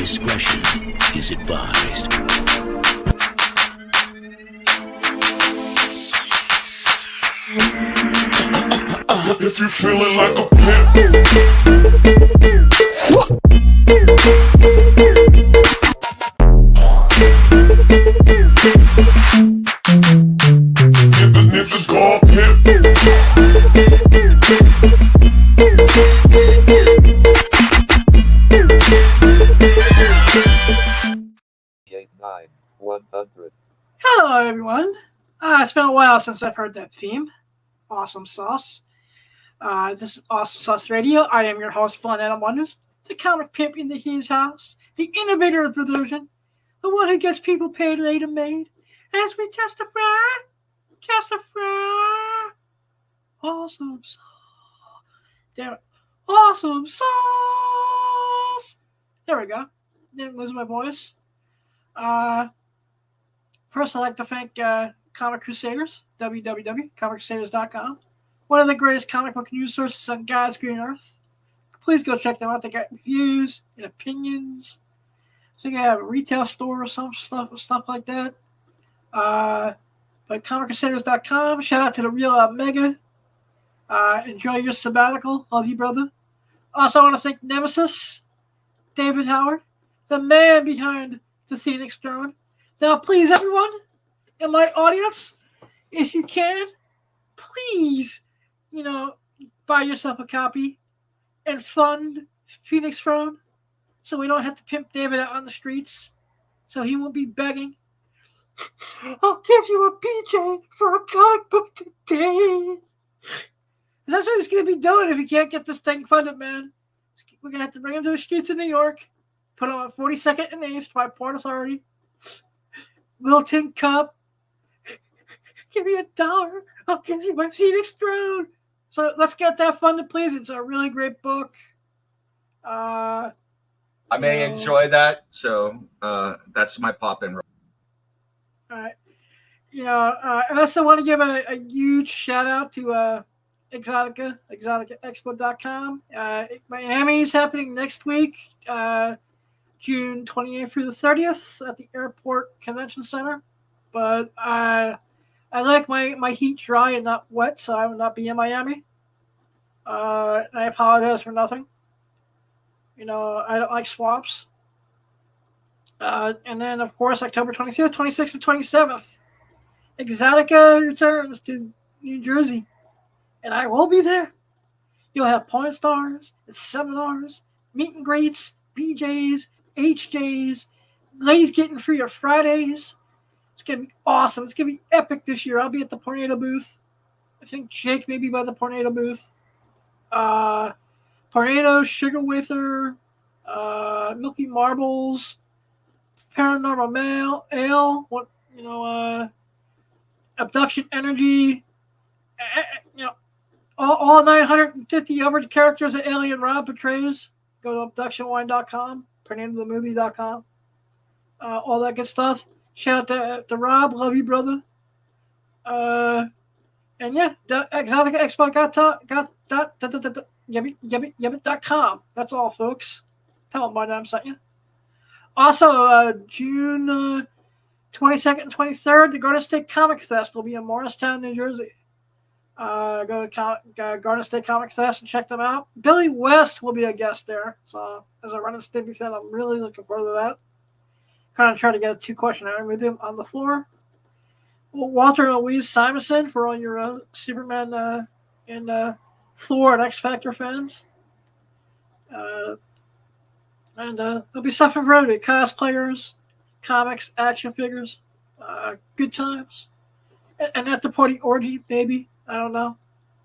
Discretion is advised. If you're feeling like a pimp, niggas gon' pimp. 100. Hello, everyone. It's been a while since I've heard that theme. Awesome Sauce. This is Awesome Sauce Radio. I am your host, Blonde Adam Wonders, the comic pimp in his house, the innovator of perversion, the one who gets people paid, laid, and made. As we testify. Awesome Sauce. Damn it. Awesome Sauce. There we go. Didn't lose my voice. First, I'd like to thank Comic Crusaders, www.comiccrusaders.com. One of the greatest comic book news sources on God's green earth. Please go check them out. They got reviews and opinions. So you have a retail store or some stuff like that. But comiccrusaders.com. Shout out to the real Omega. Enjoy your sabbatical. Love you, brother. Also, I want to thank Nemesis, David Howard, the man behind the Phoenix Throne. Now, please, everyone in my audience, if you can, please, buy yourself a copy and fund Phoenix Throne so we don't have to pimp David out on the streets, so he won't be begging. I'll give you a BJ for a comic book today. That's what he's going to be doing if he can't get this thing funded, man. We're going to have to bring him to the streets of New York, put him on 42nd and 8th by Port Authority. Little tin cup. Give me $1. I'll give you my Phoenix Throne. So let's get that funded, please. It's a really great book. I may enjoy that, so that's my pop-in. All right. I also want to give a huge shout out to Exotica, exoticaexpo.com. Miami is happening next week, June 28th through the 30th at the Airport Convention Center. But I like my heat dry and not wet, so I will not be in Miami. I apologize for nothing. I don't like swamps. And then, of course, October 25th, 26th, and 27th, Exotica returns to New Jersey. And I will be there. You'll have porn stars, seminars, meet and greets, BJs, HJs, ladies getting free on Fridays. It's going to be awesome. It's going to be epic this year. I'll be at the Pornado booth. I think Jake may be by the Pornado booth. Pornado, Sugar Wither, Milky Marbles, Paranormal Mail, Ale, Abduction Energy, all 950 other characters that Alien Rob portrays. Go to abductionwine.com, pornadothemovie.com, all that good stuff. Shout out to Rob. Love you, brother. And yeah, the Exotica Expo.com. That's all, folks. Tell them my name sent you. Also, June 22nd and 23rd, the Garden State Comic Fest will be in Morristown, New Jersey. Go to Garden State Comic Fest and check them out. Billy West will be a guest there. So, as a Running Stimpy fan, I'm really looking forward to that. Kind of try to get a 2-question answer with him on the floor. Walter and Louise Simonson for all your Superman and Thor and X Factor fans. And there'll be stuff for everybody: cosplayers, comics, action figures, good times. And at the party orgy, maybe. I don't know.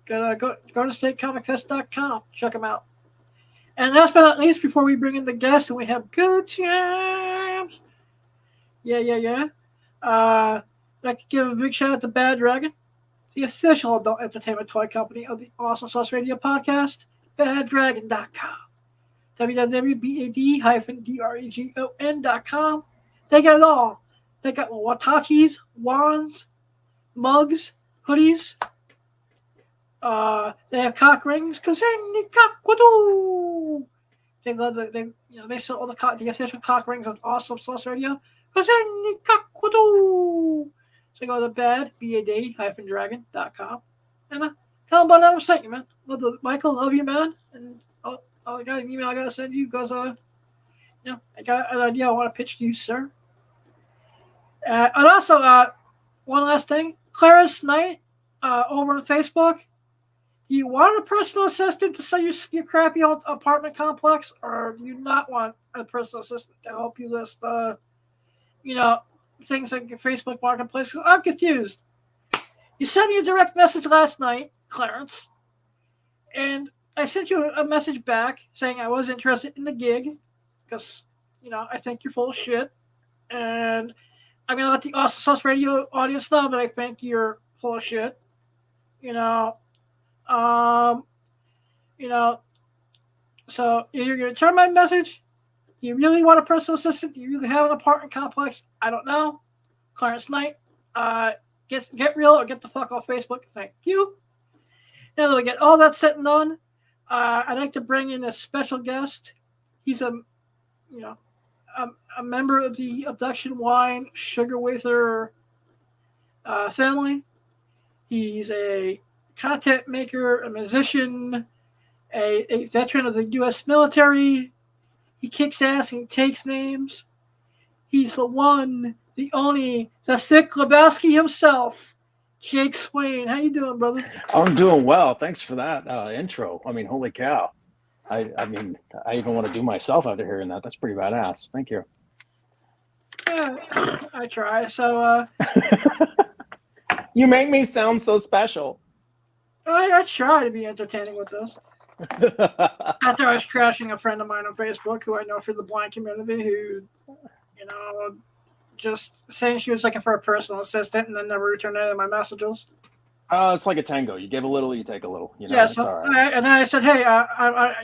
Go to GardenStateComicFest.com. Check them out. And last but not least, before we bring in the guests and we have good times. Yeah. I'd like to give a big shout out to Bad Dragon, the official adult entertainment toy company of the Awesome Sauce Radio podcast, baddragon.com. www.bad-dragon.com. They got it all. They got Watachis, wands, mugs, hoodies. They have cock rings, because any cock will do. They love they sell all the official cock rings of Awesome Sauce Radio. So go to bad-dragon.com and tell them about that I sent you, man. Michael, love you, man. And I got an email I gotta send you because I got an idea I want to pitch to you, sir. And also, one last thing, Clarence Knight, over on Facebook. Do you want a personal assistant to sell your crappy old apartment complex, or do you not want a personal assistant to help you list, things like your Facebook Marketplace? Because I'm confused. You sent me a direct message last night, Clarence, and I sent you a message back saying I was interested in the gig because, I think you're full of shit, and I'm going to let the Awesome Sauce Radio audience know that I think you're full of shit, so you're going to return my message. Do you really want a personal assistant? Do you really have an apartment complex? I don't know. Clarence Knight, get real or get the fuck off Facebook. Thank you. Now that we get all that set and done, I'd like to bring in a special guest. He's a member of the Abduction Wine Sugar Wafer family. He's a content maker, a musician, a veteran of the U.S. military. He kicks ass and he takes names. He's the one, the only, the Thick Lebowski himself, Jake Swain. How you doing, brother? I'm doing well. Thanks for that intro. I mean, holy cow. I even want to do myself after hearing that. That's pretty badass. Thank you. Yeah, I try. So, you make me sound so special. I try to be entertaining with this. After I was trashing a friend of mine on Facebook who I know from the blind community who, just saying she was looking for a personal assistant and then never returned any of my messages. It's like a tango. You give a little, you take a little. Yeah, so and then I said, hey,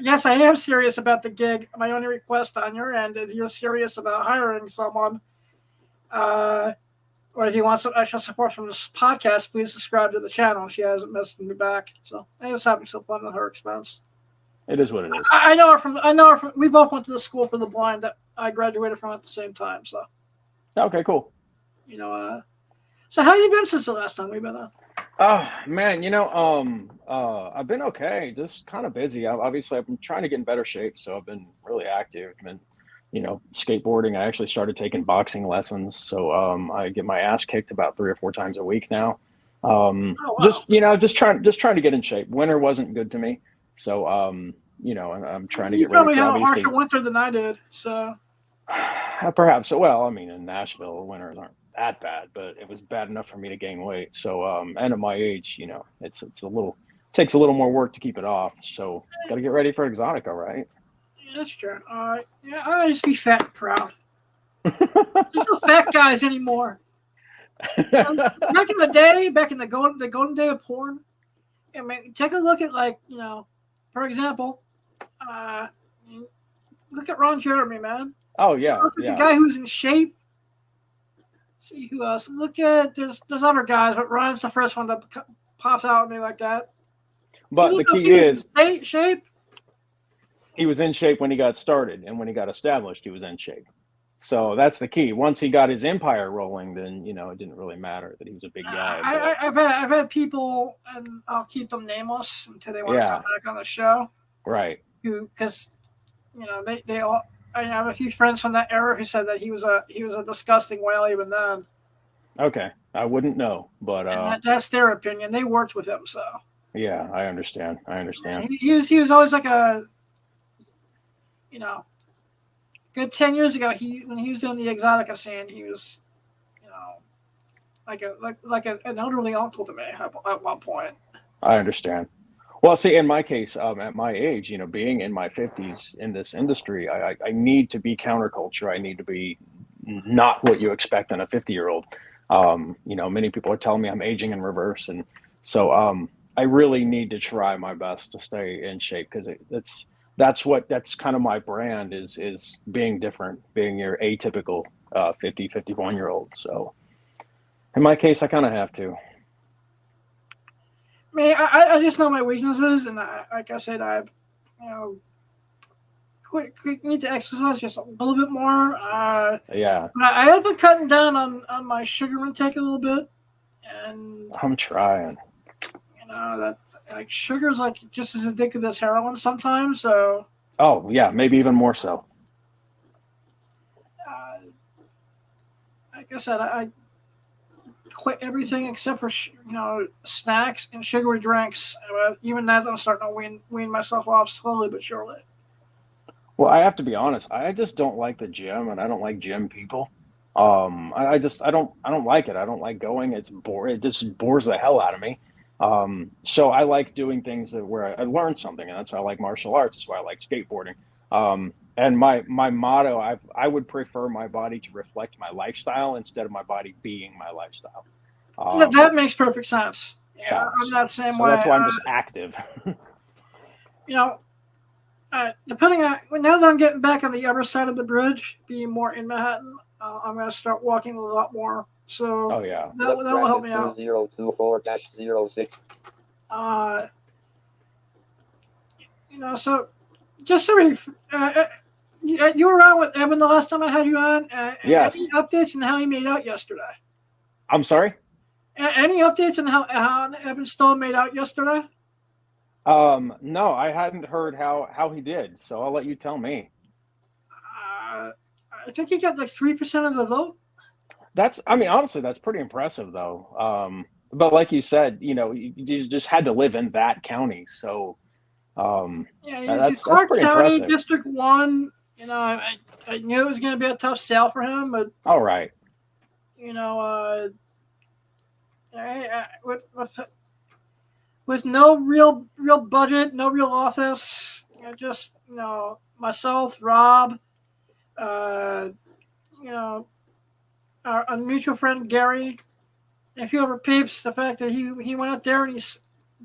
yes, I am serious about the gig. My only request on your end, if you're serious about hiring someone, or if you want some extra support from this podcast, please subscribe to the channel. She hasn't messaged me back, so I was having some fun at her expense. It is what it is. I know her from. We both went to the school for the blind that I graduated from at the same time. So. Okay, cool. So how you been since the last time we've been on? Oh man, I've been okay. Just kind of busy. Obviously, I've been trying to get in better shape, so I've been really active. I've been, skateboarding. I actually started taking boxing lessons, so I get my ass kicked about 3 or 4 times a week now. Wow. Just trying to get in shape. Winter wasn't good to me, so I'm trying to get ready. You probably had a harsher winter than I did, so. Perhaps. Well, I mean, in Nashville, winters aren't that bad, but it was bad enough for me to gain weight. So, and at my age, it's takes a little more work to keep it off. So, got to get ready for Exotica, right? Yeah, that's true. Yeah, I just be fat and proud. There's no fat guys anymore. Back in the day, back in the golden day of porn. I mean, take a look at for example, look at Ron Jeremy, man. Oh yeah, look at the guy who's in shape. See who else? Look at there's other guys, but Ron's the first one that pops out at me like that. But the key is in shape. He was in shape when he got started, and when he got established, he was in shape. So that's the key. Once he got his empire rolling, then it didn't really matter that he was a big guy. I've had people, and I'll keep them nameless until they want to come back on the show. Right. Because they all. I have a few friends from that era who said that he was a disgusting whale even then. Okay, I wouldn't know, but that's their opinion. They worked with him, so. Yeah, I understand. He was always like a, good 10 years ago. When he was doing the Exotica scene, he was, like an elderly uncle to me at one point. I understand. Well, see, in my case, at my age, being in my 50s in this industry, I need to be counterculture. I need to be not what you expect in a 50-year-old. Many people are telling me I'm aging in reverse. And so I really need to try my best to stay in shape because that's kind of my brand is being different, being your atypical 50, 51-year-old. So in my case, I kind of have to. I just know my weaknesses, and like I said, I've need to exercise just a little bit more. Yeah, I have been cutting down on my sugar intake a little bit, and I'm trying. you know that like sugar is like just as addictive as heroin sometimes. So Oh yeah, maybe even more so. like I said, I quit everything except for snacks and sugary drinks. Even that, I'm starting to wean myself off slowly but surely. Well, I have to be honest. I just don't like the gym, and I don't like gym people. I don't like it. I don't like going. It's boring. It just bores the hell out of me. So I like doing things where I learn something, and that's why I like martial arts. That's why I like skateboarding. And my motto, I would prefer my body to reflect my lifestyle instead of my body being my lifestyle. That makes perfect sense. Yeah, I'm that same so way. that's why I'm just active. Depending on now that I'm getting back on the other side of the bridge, being more in Manhattan, I'm going to start walking a lot more. So Oh yeah. that will help me out. 2024-06. So just to you were on with Evan the last time I had you on. Yes. Any updates on how he made out yesterday? I'm sorry. Any updates on how Evan Stone made out yesterday? No, I hadn't heard how he did, so I'll let you tell me. I think he got like 3% of the vote. Honestly, that's pretty impressive though. But like you said, you just had to live in that county, so He's Clark pretty County, impressive. District 1. I knew it was going to be a tough sell for him, but All right. With no real budget, no real office, just myself, Rob, our mutual friend Gary, and a few other peeps. The fact that he went out there and he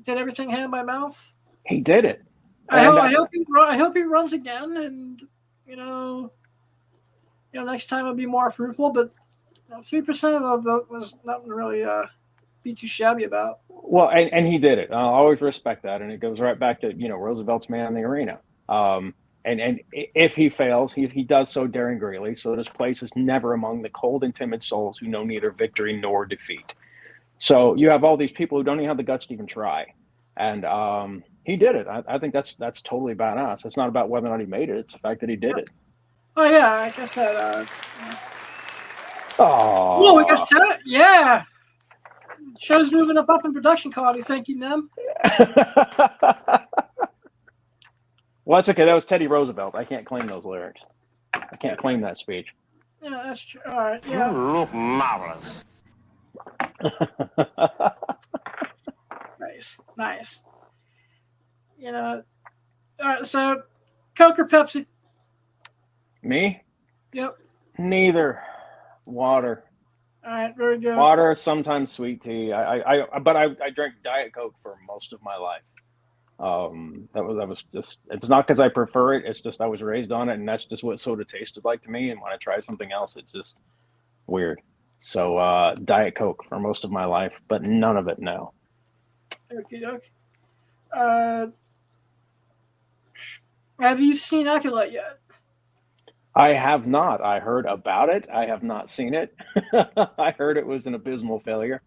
did everything hand by mouth. He did it. I hope he runs again, and next time it'll be more fruitful. But 3% of the vote was nothing to really be too shabby about. Well, and he did it. I'll always respect that, and it goes right back to Roosevelt's man in the arena. And if he fails, he does so daring greatly, so that his place is never among the cold and timid souls who know neither victory nor defeat. So you have all these people who don't even have the guts to even try, and he did it. I think that's totally badass. It's not about whether or not he made it; it's the fact that he did it. Oh yeah, like I said. Oh, well, we got set. Yeah, show's moving up in production quality. Thank you, Nem. Well, that's okay. That was Teddy Roosevelt. I can't claim those lyrics. I can't claim that speech. Yeah, that's true. All right. Yeah. You look marvelous. Nice. All right. So, Coke or Pepsi? Me? Yep. Neither. Water. All right. Very good. Water, sometimes sweet tea. But I drank Diet Coke for most of my life. That was just, it's not because I prefer it. It's just I was raised on it, and that's just what soda tasted like to me. And when I try something else, it's just weird. So Diet Coke for most of my life, but none of it now. Okay. Have you seen Acolyte yet? I have not. I heard about it. I have not seen it. I heard it was an abysmal failure.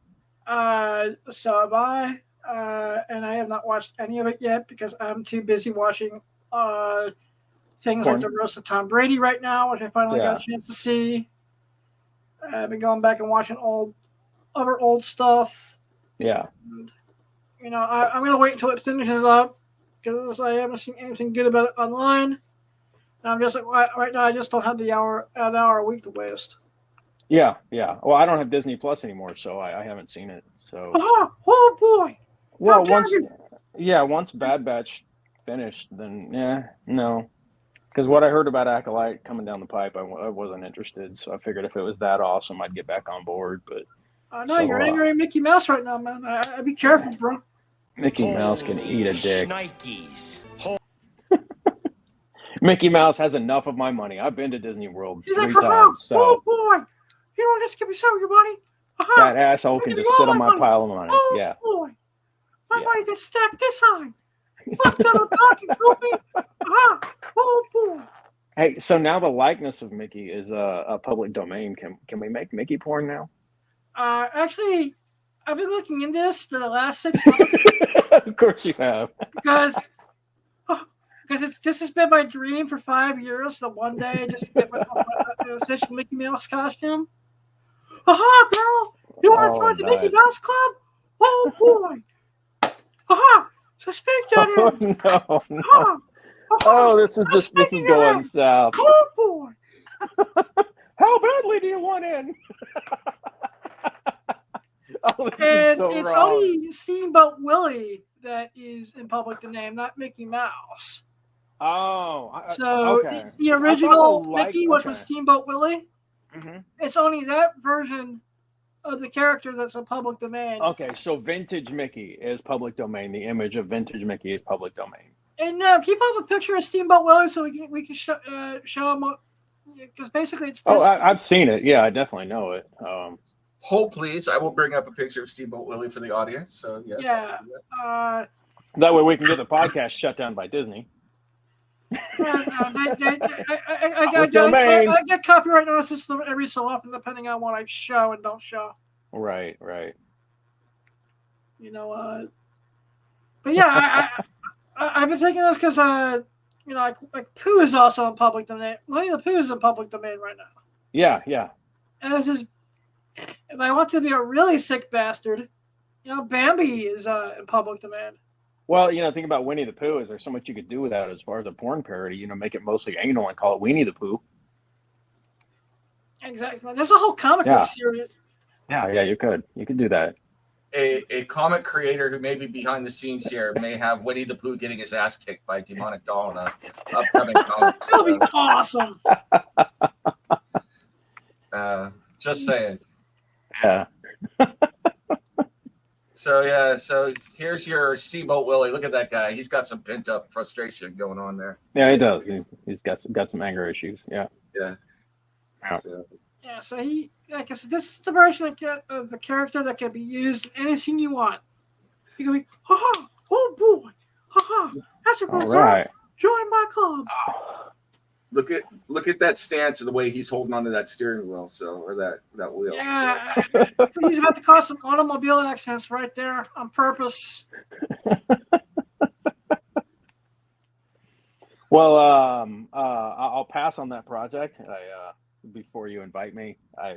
So have I. And I have not watched any of it yet because I'm too busy watching things like the roast of Tom Brady right now, which I finally got a chance to see. I've been going back and watching other old stuff. Yeah. And, I'm going to wait until it finishes up because I haven't seen anything good about it online. And I'm just like, right now, I just don't have an hour a week to waste. Yeah. Well, I don't have Disney Plus anymore, so I haven't seen it. So. Oh boy. Well, once Bad Batch finished, then no, because what I heard about Acolyte coming down the pipe, I wasn't interested. So I figured if it was that awesome, I'd get back on board. But no, you're angry at Mickey Mouse right now, man. I'd be careful, bro. Mickey Mouse can eat a dick. Nikes. Mickey Mouse has enough of my money. I've been to Disney World He's 3 like, times. So oh boy, you don't just give me some of your money. that asshole can just sit on my pile of money. Oh Yeah. boy, my money gets stacked this high. Fuck that, I'm talking, goofy. Oh boy. Hey, so now the likeness of Mickey is a public domain. Can we make Mickey porn now? Actually, I've been looking into this for the last 6 months Of course you have. because this has been my dream for 5 years. So one day, I just get myself an official Mickey Mouse costume. Aha, girl! You want to Oh, join the Mickey nice. Mouse Club? Oh boy! Aha! So speak that Oh in. no, no. Aha! Oh, this is going south. Oh boy! How badly do you want in? Oh, this is And so it's wrong. only Steamboat Willie that is in public domain, not Mickey Mouse. Oh, So okay. it's the I thought original the Mickey, which was okay. Steamboat Willie. Mhm. It's only that version of the character that's in public domain. Okay, so vintage Mickey is public domain. The image of vintage Mickey is public domain. And can you put up a picture of Steamboat Willie so we can show him? Because basically it's this. Oh, I've seen it. Yeah, I definitely know it. Hold, please. I will bring up a picture of Steamboat Willie for the audience. So, yes. Yeah. That way we can get the podcast shut down by Disney. I get copyright notices every so often, depending on what I show and don't show. Right, right. You know, but yeah, I've been thinking this because you know, like Pooh is also in public domain. Winnie the Pooh is in public domain right now. Yeah, yeah. And this is, if I want to be a really sick bastard, you know, Bambi is in public domain. Well, you know, think about Winnie the Pooh. Is there so much you could do with that as far as a porn parody? You know, make it mostly anal and call it Weenie the Pooh. Exactly. There's a whole comic Yeah. book series. Yeah, yeah, you could do that. A comic creator who may be behind the scenes here may have Winnie the Pooh getting his ass kicked by a demonic doll in an upcoming comic. That'll be awesome. Just saying. Yeah. So here's your Steamboat Willie. Look at that guy. He's got some pent up frustration going on there. Yeah, he does. He's got some anger issues. Yeah. Yeah. Yeah. So, Yeah, so like I said, this is the version of the character that can be used in anything you want. You can be, haha, oh boy, haha, that's a good All girl. right. Join my club. look at that stance and the way he's holding onto that steering wheel. So or that wheel. Yeah, he's about to cause some automobile accidents right there on purpose. Well, I'll pass on that project. Before you invite me, I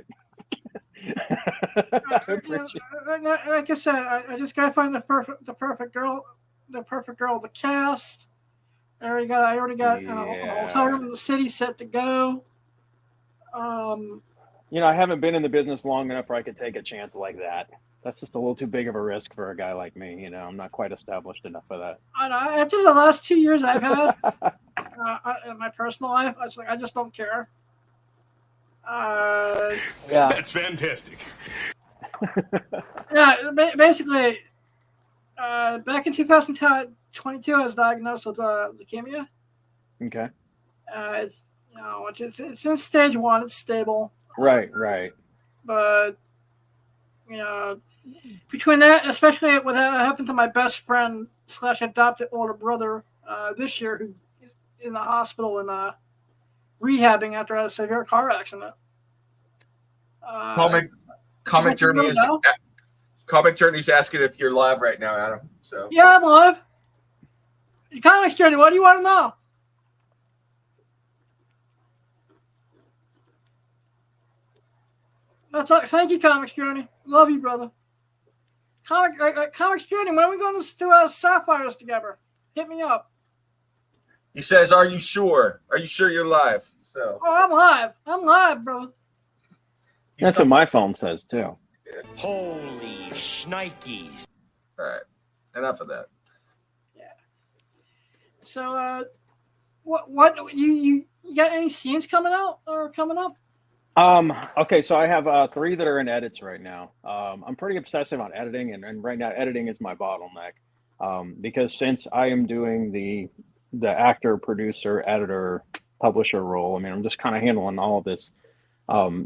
appreciate. Like I said, I just gotta find the perfect girl, the cast. I already got a hotel room in the city set to go. You know, I haven't been in the business long enough where I could take a chance like that. That's just a little too big of a risk for a guy like me. You know, I'm not quite established enough for that. After the last 2 years I've had in my personal life, I just don't care. Yeah. That's fantastic. Yeah, basically, back in 2022, I was diagnosed with leukemia. Okay. It's it's in stage 1. It's stable. Right. But between that, especially what happened to my best friend / adopted older brother this year, who is in the hospital and rehabbing after a severe car accident. Comic Journey is asking if you're live right now, Adam. So yeah, I'm live. Comics Journey, what do you want to know? That's all. Thank you, Comics Journey. Love you, brother. Comics Journey, when are we going to do Sapphires together? Hit me up. he says, "Are you sure? Are you sure you're live?" So Oh, I'm live. I'm live, brother. That's what my phone says too. Holy shnikes. All right, enough of that. So, what you got any scenes coming out or coming up? Okay, so I have 3 that are in edits right now. I'm pretty obsessive on editing, and right now editing is my bottleneck. Because since I am doing the actor, producer, editor, publisher role, I mean, I'm just kind of handling all of this.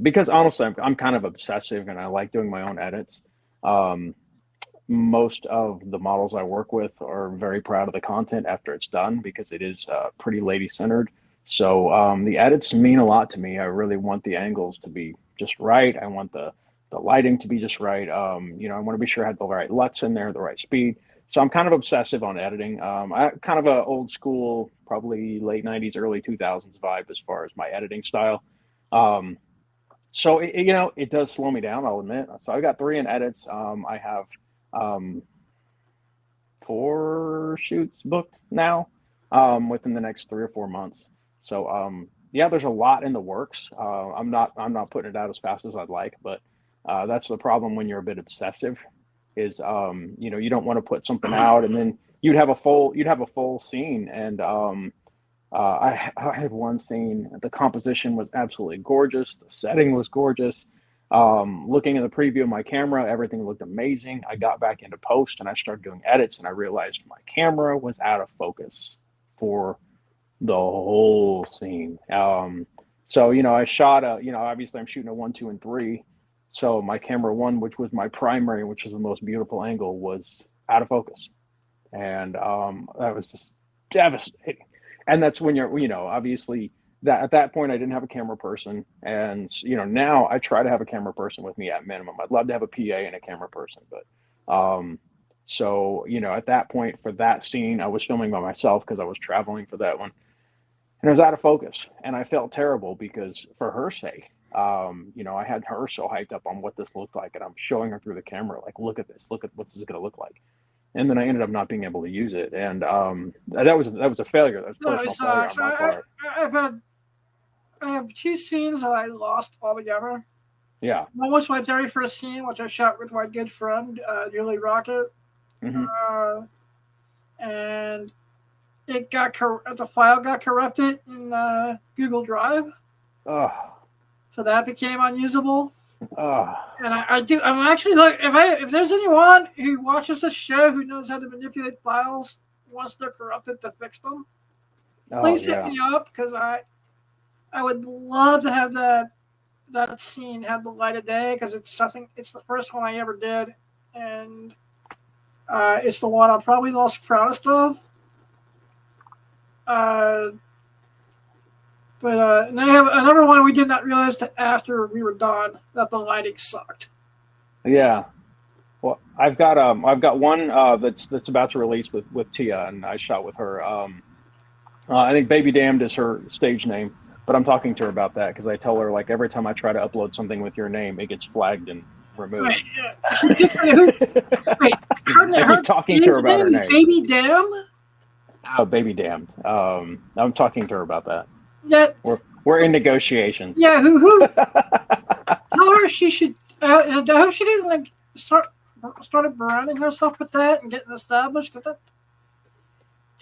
Because honestly, I'm kind of obsessive, and I like doing my own edits. Most of the models I work with are very proud of the content after it's done, because it is pretty lady-centered. So the edits mean a lot to me. I really want the angles to be just right. I want the lighting to be just right. I want to be sure I had the right LUTs in there, the right speed. So I'm kind of obsessive on editing. I kind of a old school, probably late '90s, early 2000s vibe as far as my editing style. Um, so it does slow me down, I'll admit. So I got 3 in edits. I have um, 4 shoots booked now within the next 3 or 4 months. So yeah, there's a lot in the works. I'm not putting it out as fast as I'd like, but that's the problem when you're a bit obsessive. Is you don't want to put something out and then you'd have a full scene, and I had one scene. The composition was absolutely gorgeous. The setting was gorgeous. Looking at the preview of my camera, everything looked amazing. I got back into post and I started doing edits, and I realized my camera was out of focus for the whole scene. So I shot obviously I'm shooting a 1, 2, and 3. So my camera 1, which was my primary, which is the most beautiful angle, was out of focus, and that was just devastating. And that's when obviously that at that point I didn't have a camera person, and now I try to have a camera person with me at minimum. I'd love to have a PA and a camera person, but so at that point for that scene I was filming by myself because I was traveling for that one, and it was out of focus, and I felt terrible because for her sake, I had her so hyped up on what this looked like, and I'm showing her through the camera, like, look at this, look at what this is going to look like. And then I ended up not being able to use it. And that was a failure. That was No, personal failure on my part. I have 2 scenes that I lost altogether. Yeah. One was my very first scene, which I shot with my good friend, Julie Rocket. Mm-hmm. And it the file got corrupted in Google Drive. Oh. So that became unusable. Oh. And I'm actually like, if there's anyone who watches this show who knows how to manipulate files once they're corrupted to fix them, please hit me up, because I would love to have that scene have the light of day, because it's the first one I ever did, and it's the one I'm probably the most proudest of. But and then I have another one we did not realize that after we were done that the lighting sucked. Yeah. Well, I've got one that's about to release with Tia, and I shot with her. I think Baby Damned is her stage name, but I'm talking to her about that because I tell her, like, every time I try to upload something with your name, it gets flagged and removed. Wait, I'm talking to her about her name. Baby Damned? Oh, Baby Damned. I'm talking to her about that. We're in negotiations. Yeah, who tell her she should. I hope she didn't started branding herself with that and getting established, because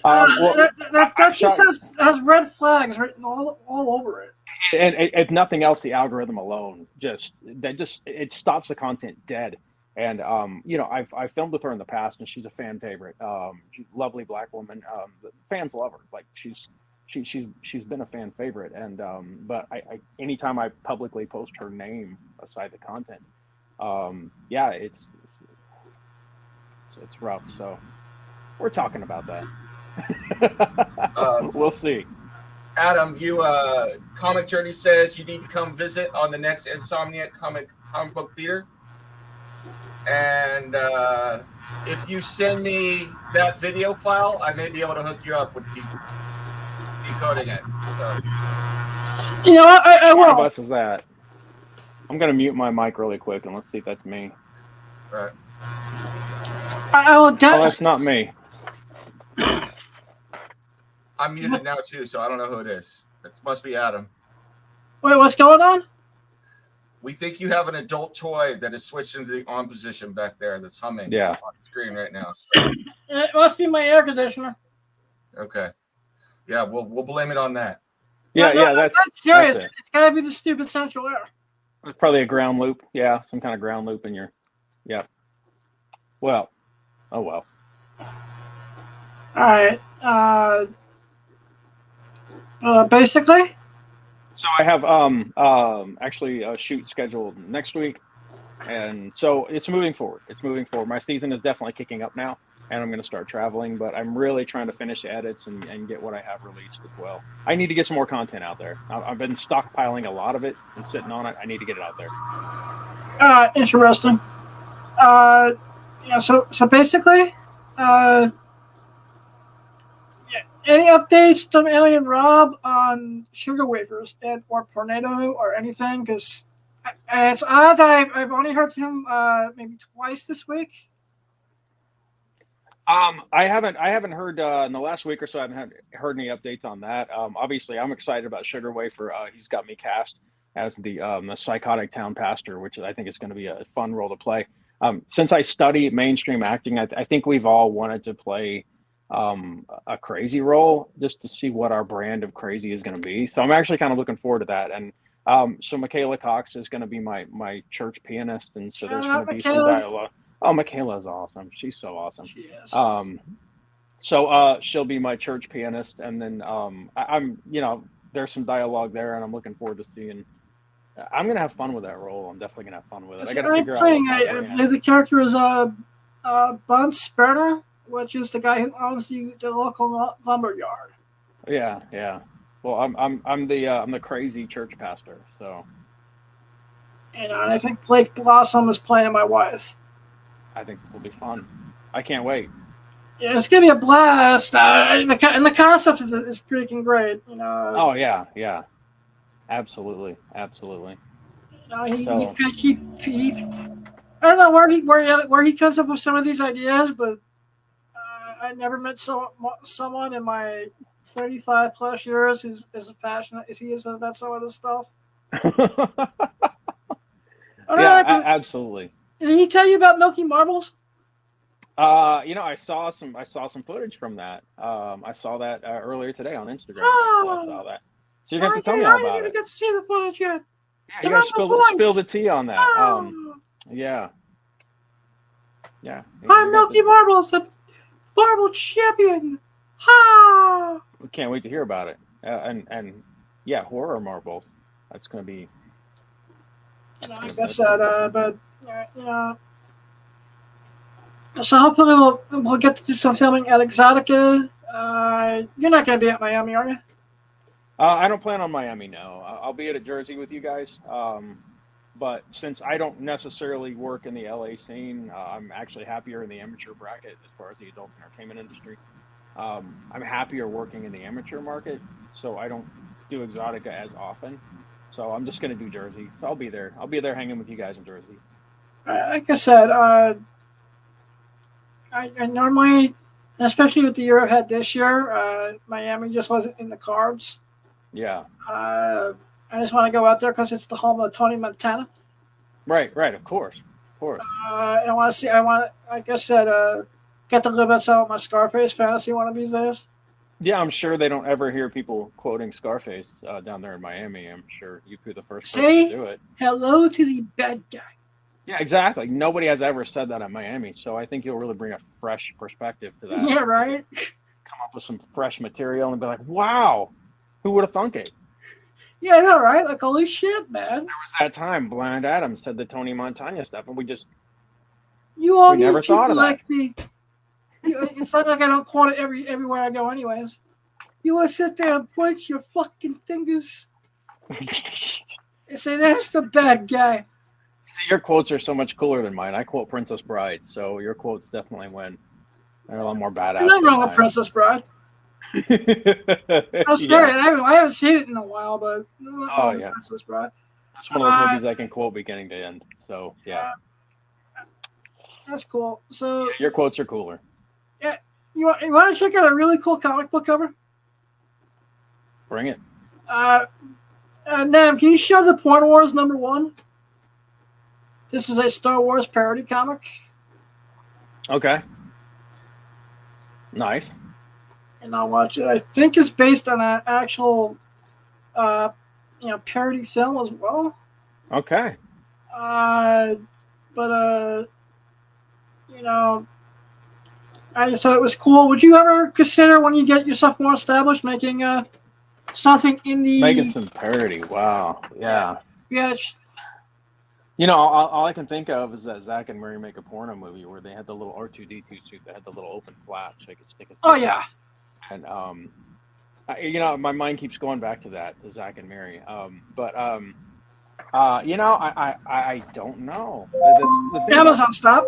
that just has red flags written all over it. And if nothing else, the algorithm alone it stops the content dead. And I've filmed with her in the past, and she's a fan favorite. She's a lovely Black woman. The fans love her. Like, she's been a fan favorite, and but I anytime I publicly post her name aside the content, it's rough. So we're talking about that. We'll see. Adam, you Comic Journey says you need to come visit on the next Insomniac comic book theater, and if you send me that video file, I may be able to hook you up with decoding it. So. I will. How much is that? I'm gonna mute my mic really quick, and let's see if that's me. Right. Oh, that's not me. I'm muted now too, so I don't know who it is. It must be Adam. Wait, what's going on? We think you have an adult toy that is switched into the on position back there that's humming on the screen right now. So. It must be my air conditioner. Okay. Yeah, we'll blame it on that. Yeah, that's serious. That's it's gotta be the stupid central air. It's probably a ground loop. Yeah, some kind of ground loop in your. Yeah. Well. Oh well. All right. Basically. So I have actually a shoot scheduled next week, and so it's moving forward. My season is definitely kicking up now. and I'm going to start traveling. But I'm really trying to finish the edits and get what I have released as well. I need to get some more content out there. I've been stockpiling a lot of it and sitting on it. I need to get it out there. Interesting. Yeah. So basically, yeah. Any updates from Alien Rob on sugar wafers and or Tornado or anything? Because it's odd that I've only heard from him maybe twice this week. I haven't heard in the last week or so. I haven't heard any updates on that. Obviously, I'm excited about Sugar Wafer. He's got me cast as the psychotic town pastor, which I think is going to be a fun role to play. Since I study mainstream acting, I think we've all wanted to play a crazy role just to see what our brand of crazy is going to be. So I'm actually kind of looking forward to that. And so Michaela Cox is going to be my church pianist, and so there's going to be some dialogue. Oh, Michaela is awesome. She's so awesome. She is. So she'll be my church pianist, and then I'm there's some dialogue there, and I'm looking forward to seeing. I'm gonna have fun with that role. I'm definitely gonna have fun with it. I gotta figure out. I believe the character is Bunce Berner, which is the guy who owns the local lumber yard. Yeah. Well, I'm the crazy church pastor. So. And I think Blake Blossom is playing my wife. I think this will be fun. I can't wait. Yeah, it's gonna be a blast. And the concept is freaking great. Oh yeah. Absolutely. He I don't know where he comes up with some of these ideas, but I never met someone in my 35 plus years who's as passionate as he is about some of this stuff. Absolutely. Did he tell you about Milky Marbles? I saw some footage from that. I saw that earlier today on Instagram. I saw that. So you're going to have to tell me all about it. I didn't even get to see the footage yet. Yeah, you got to spill the tea on that. Yeah. I'm Milky Marbles, the marble champion. Ha! We can't wait to hear about it. And horror marbles. That's going to be. I guess that, but so hopefully we'll get to do some filming at Exotica. You're not going to be at Miami, are you? I don't plan on Miami, no. I'll be at a Jersey with you guys. But since I don't necessarily work in the LA scene, I'm actually happier in the amateur bracket as far as the adult entertainment industry. I'm happier working in the amateur market, so I don't do Exotica as often. So I'm just going to do Jersey. So I'll be there. I'll be there hanging with you guys in Jersey. Like I said, I normally, especially with the year I've had this year, Miami just wasn't in the cards. Yeah. I just want to go out there because it's the home of Tony Montana. Right. Of course. I want to see. Like I said, get to live out some of my Scarface fantasy one of these days. Yeah, I'm sure they don't ever hear people quoting Scarface down there in Miami. I'm sure you'd be the first person to do it. Hello to the bad guy. Yeah, exactly. Nobody has ever said that in Miami, so I think you'll really bring a fresh perspective to that. Yeah, right. Come up with some fresh material and be like, "Wow, who would have thunk it?" Yeah, I know, right? Like, holy shit, man. There was that time Blind Adam said the Tony Montana stuff, and we never thought of like that. Me. It's not like I don't quote it everywhere I go, anyways. You want to sit there and point your fucking fingers and say, "That's the bad guy." See, your quotes are so much cooler than mine. I quote Princess Bride, so your quotes definitely win. They're a lot more badass. I'm not wrong with Princess Bride. I'm sorry, I haven't seen it in a while, but Princess Bride. It's one of those movies I can quote beginning to end. So yeah, that's cool. So your quotes are cooler. Yeah, you want to check out a really cool comic book cover? Bring it. Nam, can you show the Porn Wars #1? This is a Star Wars parody comic. Okay. Nice. And I'll watch it. I think it's based on an actual, parody film as well. Okay. I just thought it was cool. Would you ever consider, when you get yourself more established, making something in the... Making some parody. Wow. Yeah. Yeah. You know, all I can think of is that Zach and Mary Make a Porno movie where they had the little R2D2 suit that had the little open flap so they could stick it. Oh yeah. And you know, my mind keeps going back to that, to Zach and Mary. You know, I don't know. The thing Amazon stop.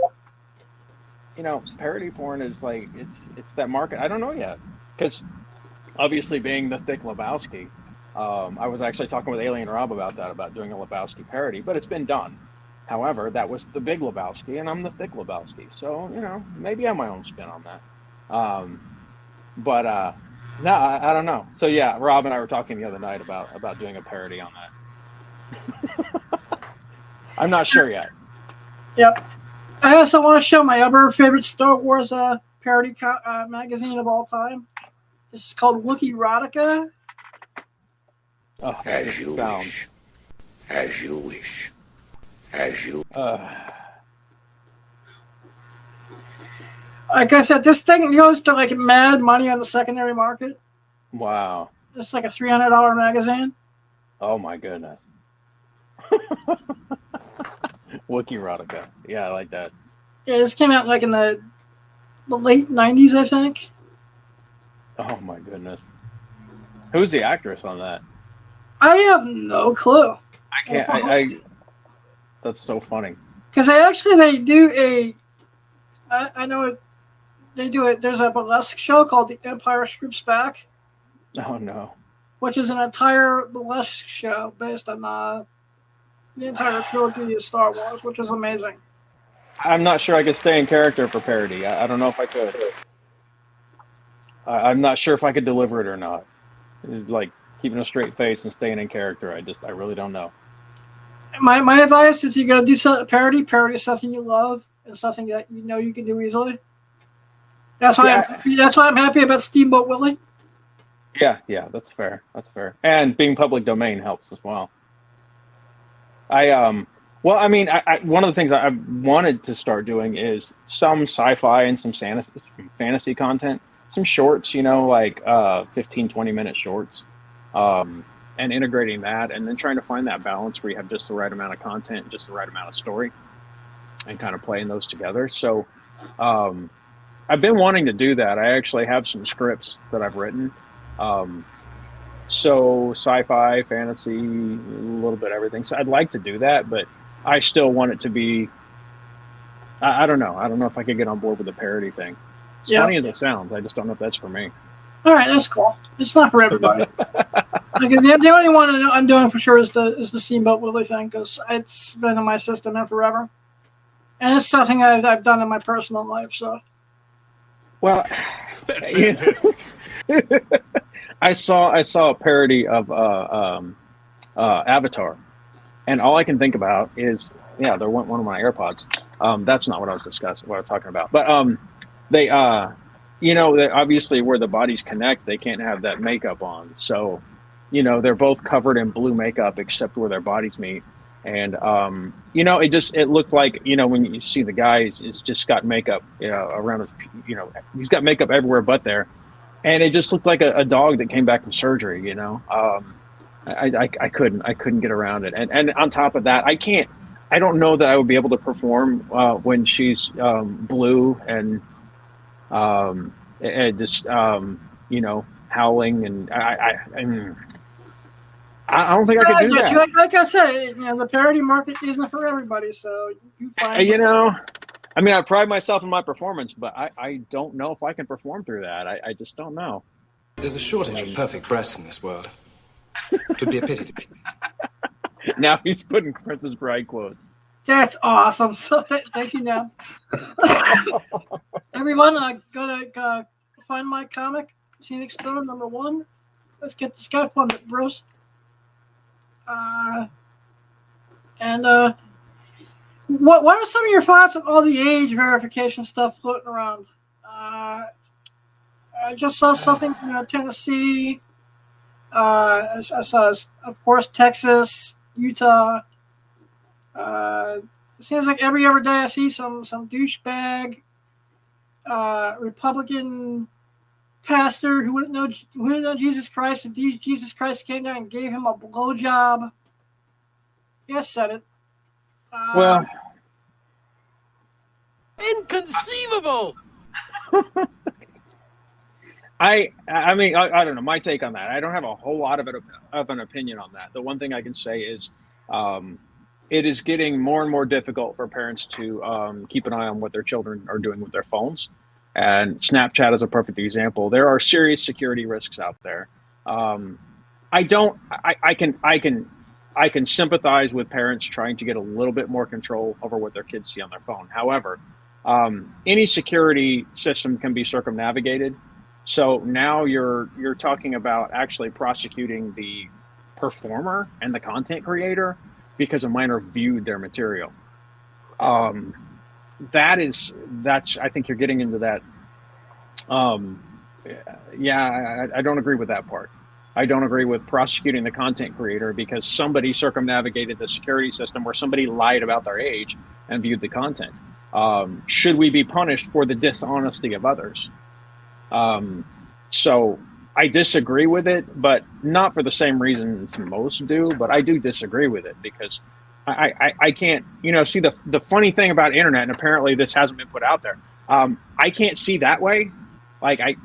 you know, parody porn is like it's that market. I don't know yet because obviously being the Thick Lebowski, I was actually talking with Alien Rob about that, about doing a Lebowski parody, but it's been done. However, that was the Big Lebowski, and I'm the Thick Lebowski, so you know maybe I have my own spin on that. No, I don't know. So yeah, Rob and I were talking the other night about doing a parody on that. I'm not sure yet. Yep. I also want to show my other favorite Star Wars parody magazine of all time. This is called Wookiee Erotica. Oh, As you found. wish. As you wish. As you. Like I said, this thing goes to like mad money on the secondary market. Wow. It's like a $300 magazine. Oh my goodness. Wookiee Erotica. Yeah, I like that. Yeah, this came out like in the late 90s, I think. Oh my goodness. Who's the actress on that? I have no clue. I can't. That's so funny. Because they do a. I know it. They do it. There's a burlesque show called The Empire Strikes Back, Oh no. which is an entire burlesque show based on the entire trilogy of Star Wars, which is amazing. I'm not sure I could stay in character for parody. I don't know if I could. I'm not sure if I could deliver it or not. It's like keeping a straight face and staying in character. I really don't know. My advice is you gotta do something parody. Parody is something you love and something that you know you can do easily. That's why I'm happy about Steamboat Willie. Yeah, that's fair. That's fair. And being public domain helps as well. Well, I mean, one of the things I wanted to start doing is some sci-fi and some fantasy content, some shorts, you know, like 15, 20-minute shorts, and integrating that, and then trying to find that balance where you have just the right amount of content, just the right amount of story, and kind of playing those together. So I've been wanting to do that. I actually have some scripts that I've written. So sci-fi, fantasy, a little bit of everything. So I'd like to do that, but I still want it to be, I don't know. I don't know if I could get on board with the parody thing. As funny as it sounds, I just don't know if that's for me. All right, that's cool. It's not for everybody. Like, the only one I'm doing for sure is the Steamboat Willie thing, because it's been in my system forever, and it's something I've done in my personal life. So, well, That's fantastic. I saw a parody of Avatar, and all I can think about is there went one of my AirPods. That's not what I was discussing. What I'm talking about, but they you know, they obviously where the bodies connect, they can't have that makeup on. So, you know, they're both covered in blue makeup except where their bodies meet. And, you know, it looked like, you know, when you see the guy, he's just got makeup, you know, around his, you know, he's got makeup everywhere but there. And it just looked like a dog that came back from surgery, you know. I couldn't get around it. And on top of that, I don't know that I would be able to perform when she's blue and just you know, howling, and I don't think I could do that. Like I said, you know, the parody market isn't for everybody, so you find. You know, I mean, I pride myself in my performance, but I don't know if I can perform through that. I just don't know. There's a shortage of perfect breasts in this world. It would be a pity to be. Now he's putting Princess Bride quotes. That's awesome. So thank you, now. Everyone, go to find my comic, Scenic Stone #1. Let's get this guy funded, bros. What are some of your thoughts on all the age verification stuff floating around? I just saw something in Tennessee. I saw, of course, Texas, Utah. It seems like every other day I see some douchebag Republican pastor who wouldn't know Jesus Christ, and Jesus Christ came down and gave him a blowjob. Yes, said it. Well, Inconceivable! I mean, I don't know. My take on that, I don't have a whole lot of an opinion on that. The one thing I can say is, it is getting more and more difficult for parents to keep an eye on what their children are doing with their phones. And Snapchat is a perfect example. There are serious security risks out there. I can sympathize with parents trying to get a little bit more control over what their kids see on their phone. However, any security system can be circumnavigated. So now you're talking about actually prosecuting the performer and the content creator because a minor viewed their material. That's I think you're getting into that. Yeah, I don't agree with that part. I don't agree with prosecuting the content creator because somebody circumnavigated the security system or somebody lied about their age and viewed the content. Should we be punished for the dishonesty of others? So I disagree with it, but not for the same reasons most do, but I do disagree with it because I can't, see the funny thing about internet, and apparently this hasn't been put out there. I can't see that way. Like I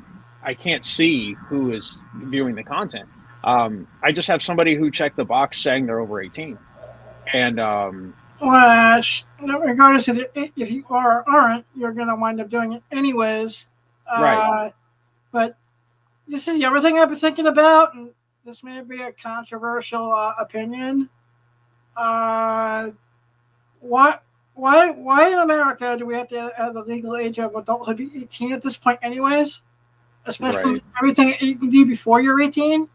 can't see who is viewing the content. I just have somebody who checked the box saying they're over 18. And, well, regardless of if you are or aren't, you're going to wind up doing it anyways. Right. But this is the other thing I've been thinking about, and this may be a controversial opinion. Why in America do we have to have the legal age of adulthood be 18 at this point anyways? Especially Right. everything you can do before you're 18.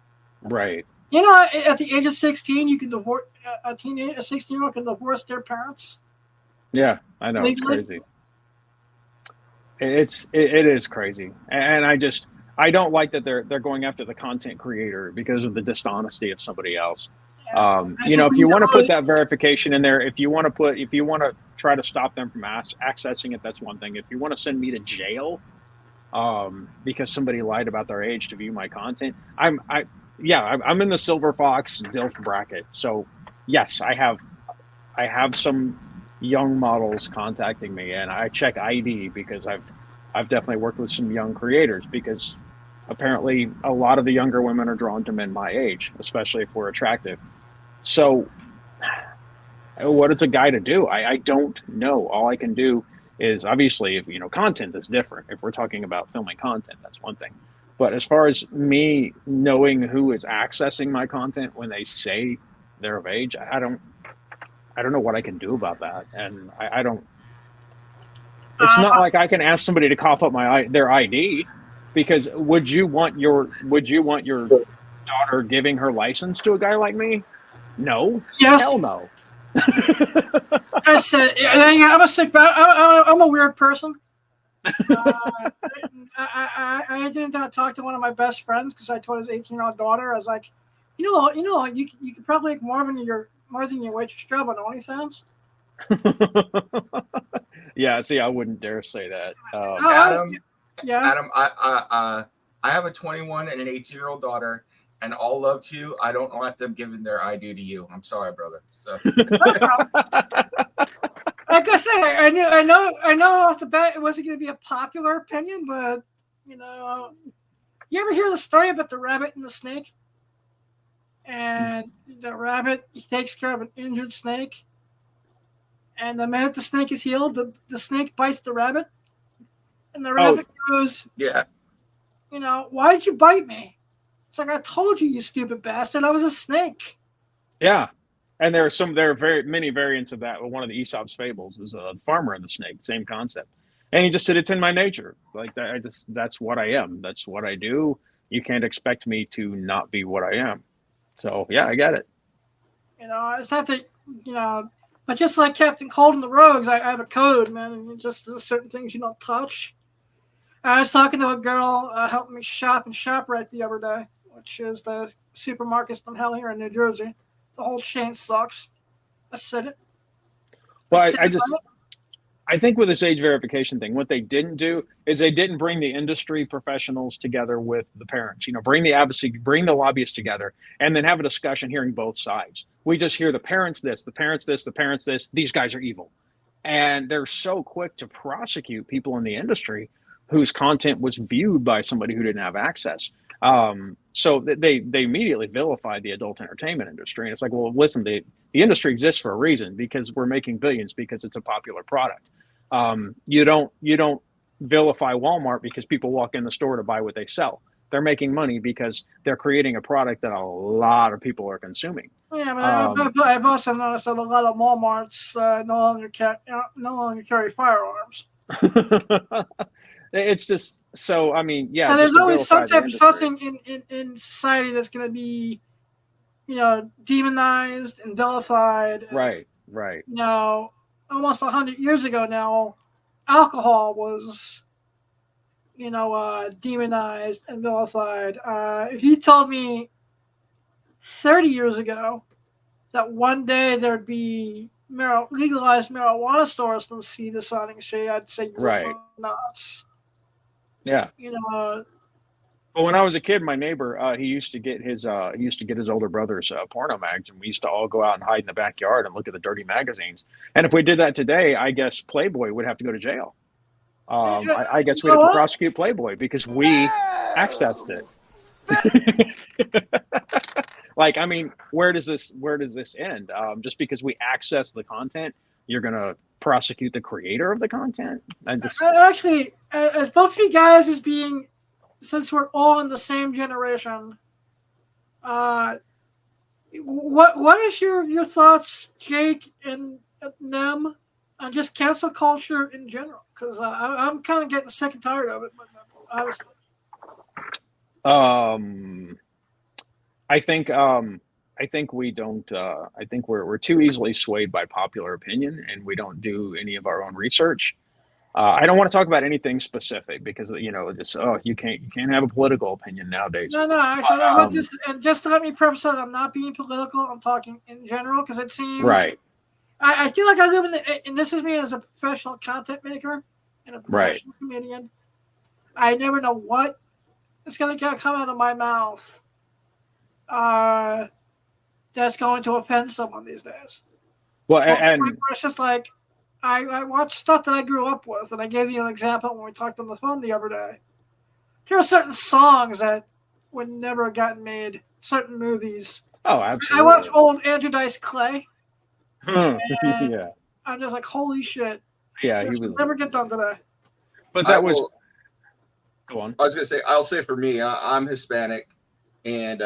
Right. At the age of 16, you can divorce a 16-year-old can divorce their parents. Yeah, I know. Legally? It's crazy. It is crazy. And I don't like that they're going after the content creator because of the dishonesty of somebody else. If you want to put that verification in there, if you want to try to stop them from accessing it, that's one thing. If you want to send me to jail, because somebody lied about their age to view my content, I'm in the Silver Fox DILF bracket. So yes, I have some young models contacting me, and I check ID because I've definitely worked with some young creators because apparently a lot of the younger women are drawn to men my age, especially if we're attractive. So what is a guy to do? I don't know. All I can do is obviously, if content is different. If we're talking about filming content, that's one thing. But as far as me knowing who is accessing my content when they say they're of age, I don't know what I can do about that. And I don't. It's not like I can ask somebody to cough up their ID, because would you want your daughter giving her license to a guy like me? No. Yes. Hell no. I said, I'm a weird person. I didn't talk to one of my best friends because I told his 18-year-old daughter, I was like, you could probably make more than your waitress job on OnlyFans. Yeah, see, I wouldn't dare say that. Adam, Yeah. Adam, I have a 21 and an 18-year-old daughter, and all love to you. I don't want them giving their ID to you. I'm sorry, brother. So, like I said, I know off the bat it wasn't going to be a popular opinion, but you ever hear the story about the rabbit and the snake? And the rabbit, he takes care of an injured snake, and the minute the snake is healed, the snake bites the rabbit, and the rabbit goes, yeah. Why did you bite me? It's like, I told you, you stupid bastard, I was a snake. Yeah. And there are very many variants of that. One of the Aesop's fables is a farmer and the snake, same concept. And he just said, it's in my nature. Like that, that's what I am. That's what I do. You can't expect me to not be what I am. So yeah, I get it. It's not that, but just like Captain Cold and the Rogues, I have a code, man, and there's certain things you don't touch. I was talking to a girl helping me shop in ShopRite the other day, which is the supermarkets from hell here in New Jersey. The whole chain sucks. I said it. Well, I think with this age verification thing, what they didn't do is they didn't bring the industry professionals together with the parents. Bring the advocacy, bring the lobbyists together, and then have a discussion hearing both sides. We just hear the parents this, the parents this, the parents this. These guys are evil, and they're so quick to prosecute people in the industry whose content was viewed by somebody who didn't have access. So they immediately vilified the adult entertainment industry, and it's like, well, listen, the industry exists for a reason, because we're making billions because it's a popular product. You don't vilify Walmart because people walk in the store to buy what they sell. They're making money because they're creating a product that a lot of people are consuming. Yeah, but I've also noticed that a lot of Walmarts no longer carry firearms. It's just so. I mean, yeah. And there's always some type of something in society that's going to be, demonized and vilified. Right. Almost 100 years ago now, alcohol was, demonized and vilified. If you told me 30 years ago that one day there'd be legalized marijuana stores from sea to Shining Shade, I'd say you're nuts. Yeah. But when I was a kid, my neighbor, he used to get his older brother's porno mags, and we used to all go out and hide in the backyard and look at the dirty magazines. And if we did that today, I guess Playboy would have to go to jail. I guess we'd have to prosecute Playboy because we accessed it. Like, I mean, where does this end? Just because we access the content, you're gonna prosecute the creator of the content? Actually, as both of you guys since we're all in the same generation, what is your thoughts, Jake and Nem, on just cancel culture in general? Because I'm kind of getting sick and tired of it. Honestly, I think we don't. I think we're too easily swayed by popular opinion, and we don't do any of our own research. I don't want to talk about anything specific because you can't have a political opinion nowadays. No. And just to let me preface that, I'm not being political. I'm talking in general because it seems right. I feel like I live and this is me as a professional content maker and a professional comedian. I never know what is going to come out of my mouth that's going to offend someone these days. Well, it's just like I watch stuff that I grew up with, and I gave you an example when we talked on the phone the other day. There are certain songs that would never have gotten made, certain movies. Oh, absolutely. I watch old Andrew Dice Clay. Yeah. I'm just like, holy shit. Yeah, this will never get done today. But that was... Go on. I was going to say, I'll say for me, I'm Hispanic, and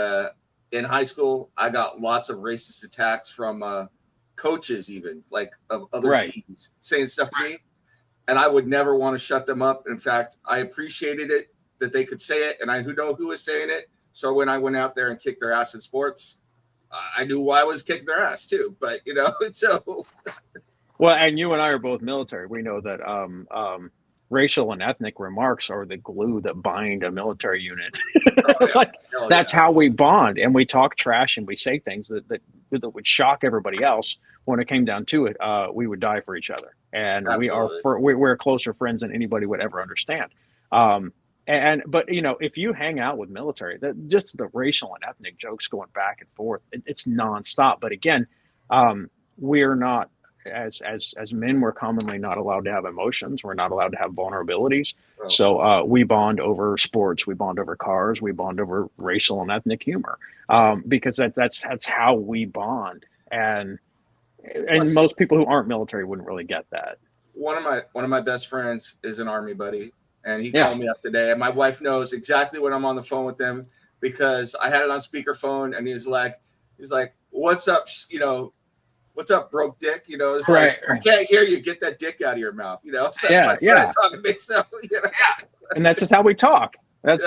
in high school, I got lots of racist attacks from coaches, even like of other teams, saying stuff to me, and I would never want to shut them up. In fact, I appreciated it that they could say it, and I know who was saying it. So when I went out there and kicked their ass in sports, I knew why I was kicking their ass too. But so. Well, and you and I are both military. We know that racial and ethnic remarks are the glue that bind a military unit. That's how we bond, and we talk trash and we say things that would shock everybody else. When it came down to it, we would die for each other, and we're closer friends than anybody would ever understand. But if you hang out with military, just the racial and ethnic jokes going back and forth, it's nonstop. But again, we're not. As men, we're commonly not allowed to have emotions. We're not allowed to have vulnerabilities. Oh. So we bond over sports. We bond over cars. We bond over racial and ethnic humor because that's how we bond. And most people who aren't military wouldn't really get that. One of my best friends is an Army buddy, and he called me up today. And my wife knows exactly when I'm on the phone with him because I had it on speakerphone, and he's like, "What's up?" What's up, broke dick? It's like, I can't hear you. Get that dick out of your mouth. So that's my friend talking to me. So, And that's just how we talk. And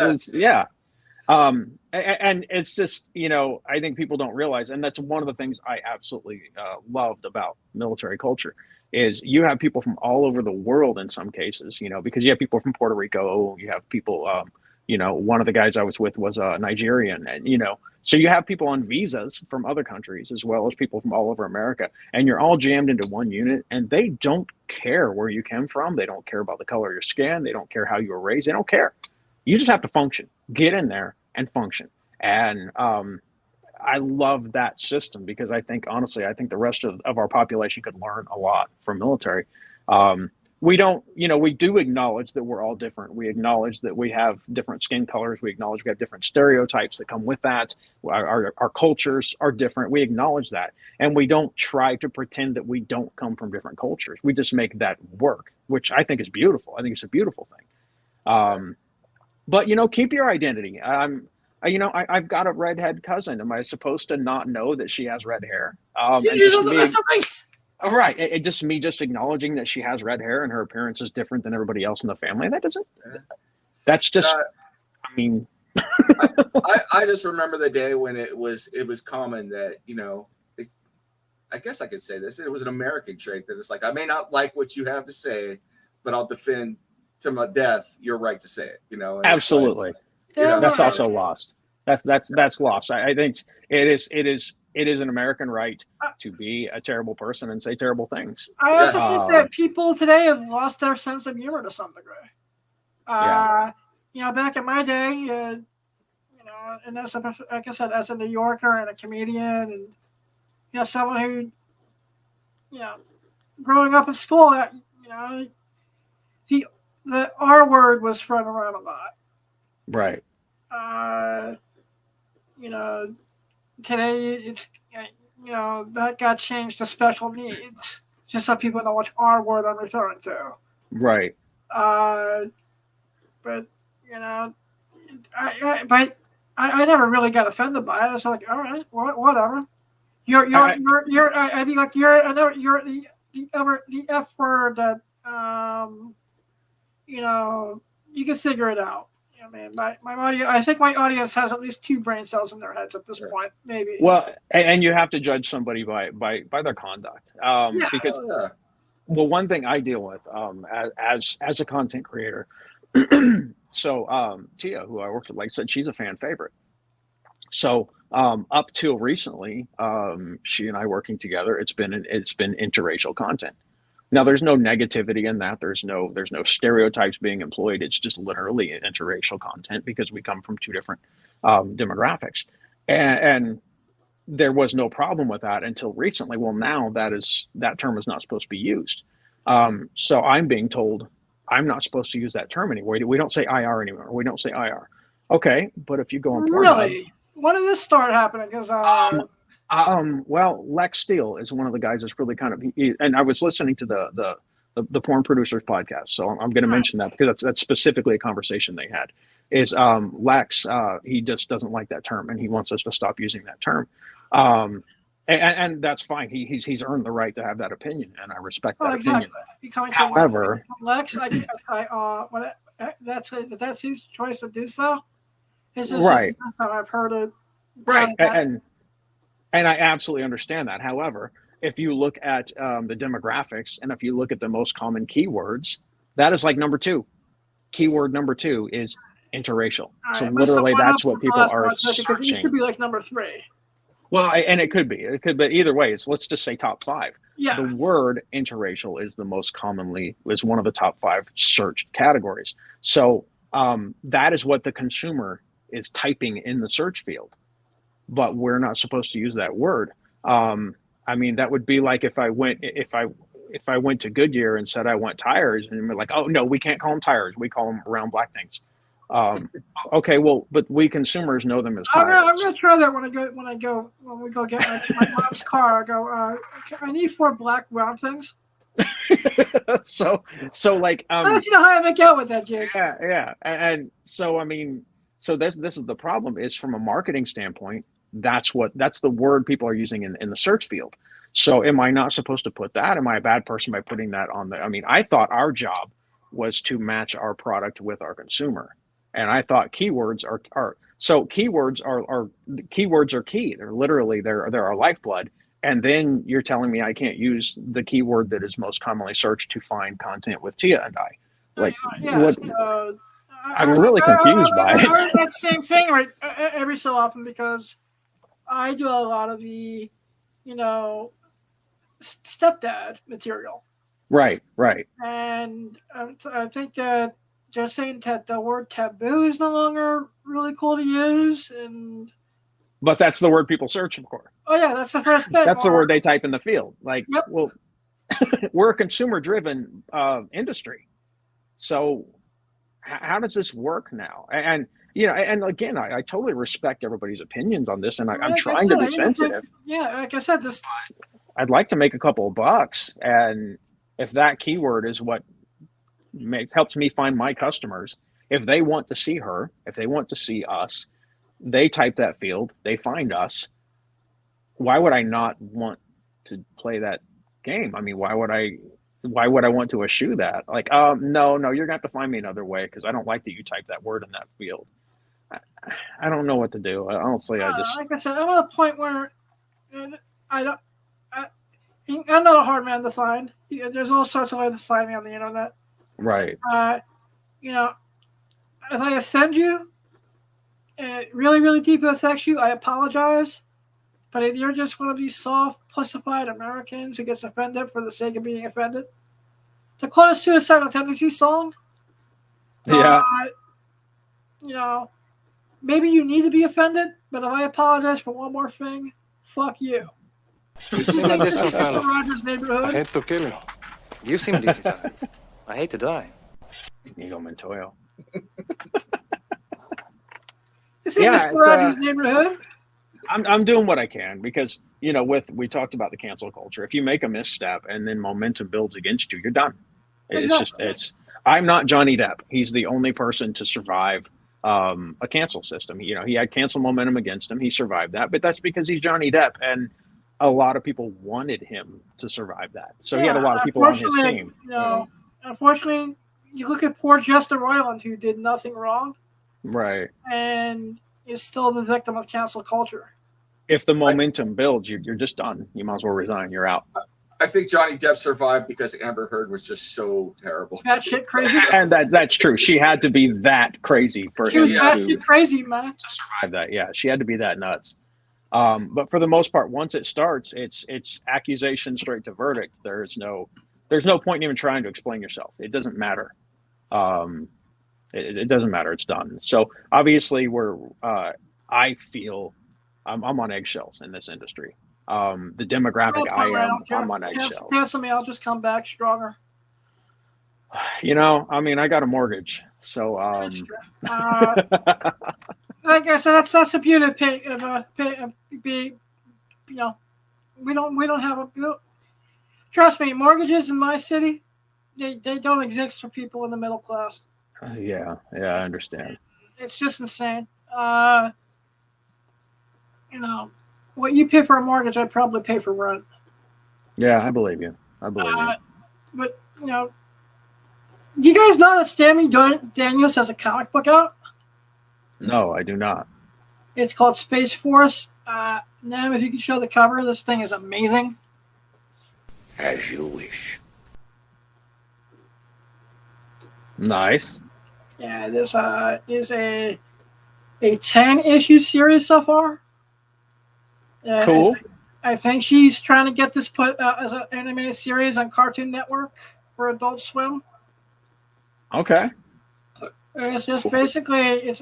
it's just, I think people don't realize, and that's one of the things I absolutely loved about military culture is you have people from all over the world in some cases, because you have people from Puerto Rico, you have people, One of the guys I was with was a Nigerian, and so you have people on visas from other countries as well as people from all over America, and you're all jammed into one unit, and they don't care where you came from. They don't care about the color of your skin. They don't care how you were raised. They don't care. You just have to function, get in there and function. And I love that system because honestly, I think the rest of our population could learn a lot from military. We don't, we do acknowledge that we're all different. We acknowledge that we have different skin colors. We acknowledge we have different stereotypes that come with that. Our cultures are different. We acknowledge that. And we don't try to pretend that we don't come from different cultures. We just make that work, which I think is beautiful. I think it's a beautiful thing. But, keep your identity. I've got a redhead cousin. Am I supposed to not know that she has red hair? You're the rest of the race. Oh, right. It just me just acknowledging that she has red hair and her appearance is different than everybody else in the family. That's just, I just remember the day when it was common that, I guess I could say this. It was an American trait that it's like, I may not like what you have to say, but I'll defend to my death your right to say it, Absolutely. That's also lost. That's lost. I think it is an American right to be a terrible person and say terrible things. I also think that people today have lost their sense of humor to some degree. Back in my day, and as like I said, as a New Yorker and a comedian, and someone who, growing up in school, the R word was thrown around a lot. Right. Today it's that got changed to special needs, just so people know which R word I'm referring to. Right. But I never really got offended by it. It's like, all right, whatever. I'd be like, you're the F word that you can figure it out. My audience, I think my audience has at least 2 brain cells in their heads at this point, maybe. Well, and you have to judge somebody by their conduct, because one thing I deal with as a content creator. So Tia, who I worked with, like I said, she's a fan favorite. So up till recently, she and I working together, it's been interracial content. Now, there's no negativity in that. There's no stereotypes being employed. It's just literally interracial content because we come from 2 different demographics, and there was no problem with that until recently. Well, now that term is not supposed to be used. So I'm being told I'm not supposed to use that term anymore. We don't say IR anymore. We don't say IR. Okay, but if you go on Pornhub, really, when did this start happening? Because well, Lex Steele is one of the guys that's really kind of, and I was listening to the Porn Producers podcast, so I'm going to mention that because that's specifically a conversation they had. Is Lex? He just doesn't like that term, and he wants us to stop using that term, and that's fine. He's earned the right to have that opinion, and I respect that opinion. However, Lex, that's his choice to do so. It's just right. the first time I've heard it. Right, and I absolutely understand that. However, if you look at the demographics and if you look at the most common keywords, that is like number 2. Keyword number 2 is interracial. Right, so literally that's what people are searching. Because it used to be like number 3. Well, and it could be. But either way, let's just say top 5. Yeah. The word interracial is is one of the top 5 search categories. So that is what the consumer is typing in the search field. But we're not supposed to use that word. That would be like if I went to Goodyear and said I want tires, and we're like, oh no, we can't call them tires. We call them round black things. Okay, well, but we consumers know them as tires. I'm gonna try that when we go get my mom's car. I go, I need 4 black round things. so like, I don't know how I make out with that, Jake. Yeah, and so so this is the problem. Is from a marketing standpoint. That's the word people are using in the search field. So am I not supposed to put that? Am I a bad person by putting that on I thought our job was to match our product with our consumer. And I thought keywords are key. They're literally, they're our lifeblood. And then you're telling me I can't use the keyword that is most commonly searched to find content with Tia and I. Like, I'm really confused by I it. heard that same thing right every so often because I do a lot of the, stepdad material. Right. And I think that they're saying that the word taboo is no longer really cool to use. But that's the word people search for. Oh, yeah, that's the first thing. That's the word they type in the field. Like, Yep. well, we're a consumer-driven industry. So how does this work now? And again, I totally respect everybody's opinions on this, and I'm trying to be sensitive. Yeah, like I said, I'd like to make a couple of bucks, and if that keyword is what helps me find my customers, if they want to see her, if they want to see us, they type that field, they find us. Why would I not want to play that game? I mean, why would I want to eschew that? Like, no, you're gonna have to find me another way because I don't like that you type that word in that field. I don't know what to do. Honestly, like I said, I'm at a point where I'm not a hard man to find. There's all sorts of ways to find me on the internet. Right. If I offend you and it really, really deeply affects you, I apologize. But if you're just one of these soft, pussified Americans who gets offended for the sake of being offended, to quote a Suicidal Tendencies song, yeah, maybe you need to be offended, but if I apologize for one more thing, fuck you. You seem a decent Mr. fellow. Rogers' I neighborhood. hate to kill you. You seem a decent fellow. I hate to die. Inigo Montoya. You see Yeah, Mr. Rogers' neighborhood? I'm doing what I can because we talked about the cancel culture. If you make a misstep and then momentum builds against you, you're done. Exactly. I'm not Johnny Depp. He's the only person to survive a cancel system. He had cancel momentum against him. He survived that, but that's because he's Johnny Depp, and a lot of people wanted him to survive that. So he had a lot of people on his team. Unfortunately, you look at poor Jester Roiland, who did nothing wrong, Right. and is still the victim of cancel culture. If the momentum builds, you're just done. You might as well resign. You're out. I think Johnny Depp survived because Amber Heard was just so terrible. That shit crazy. And that's true. She had to be that crazy for She him was to actually crazy, man. survive that. Yeah, she had to be that nuts. But for the most part, once it starts, it's accusation straight to verdict. There's no point in even trying to explain yourself. It doesn't matter. It doesn't matter. It's done. So obviously, I feel I'm on eggshells in this industry. The demographic I'm on eggshells. Cancel me. I'll just come back stronger. I got a mortgage, so like I said, that's the beauty of we don't have trust me, mortgages in my city, they don't exist for people in the middle class. Yeah, I understand. It's just insane. What you pay for a mortgage, I probably pay for rent. Yeah, I believe you. But do you guys know that Stanley Daniels has a comic book out? No, I do not. It's called Space Force. Nam, if you could show the cover, this thing is amazing. As you wish. Nice. Yeah, this is a 10-issue series so far. Cool. I think she's trying to get this put out as an animated series on Cartoon Network for Adult Swim. Okay. And it's just basically as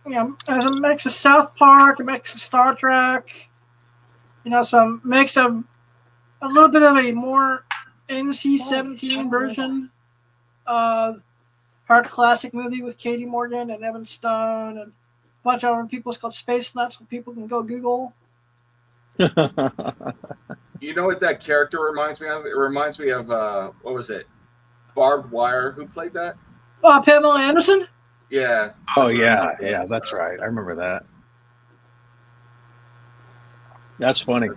a mix of South Park, a mix of Star Trek, some mix of a little bit of a more NC-17 version of her classic movie with Katie Morgan and Evan Stone and a bunch of other people. It's called Space Nuts, so people can go Google. You know what that character reminds me of? It reminds me of what was it? Barbed Wire. Who played that? Pamela Anderson? Yeah. Oh yeah, that's right. I remember that. That's funny.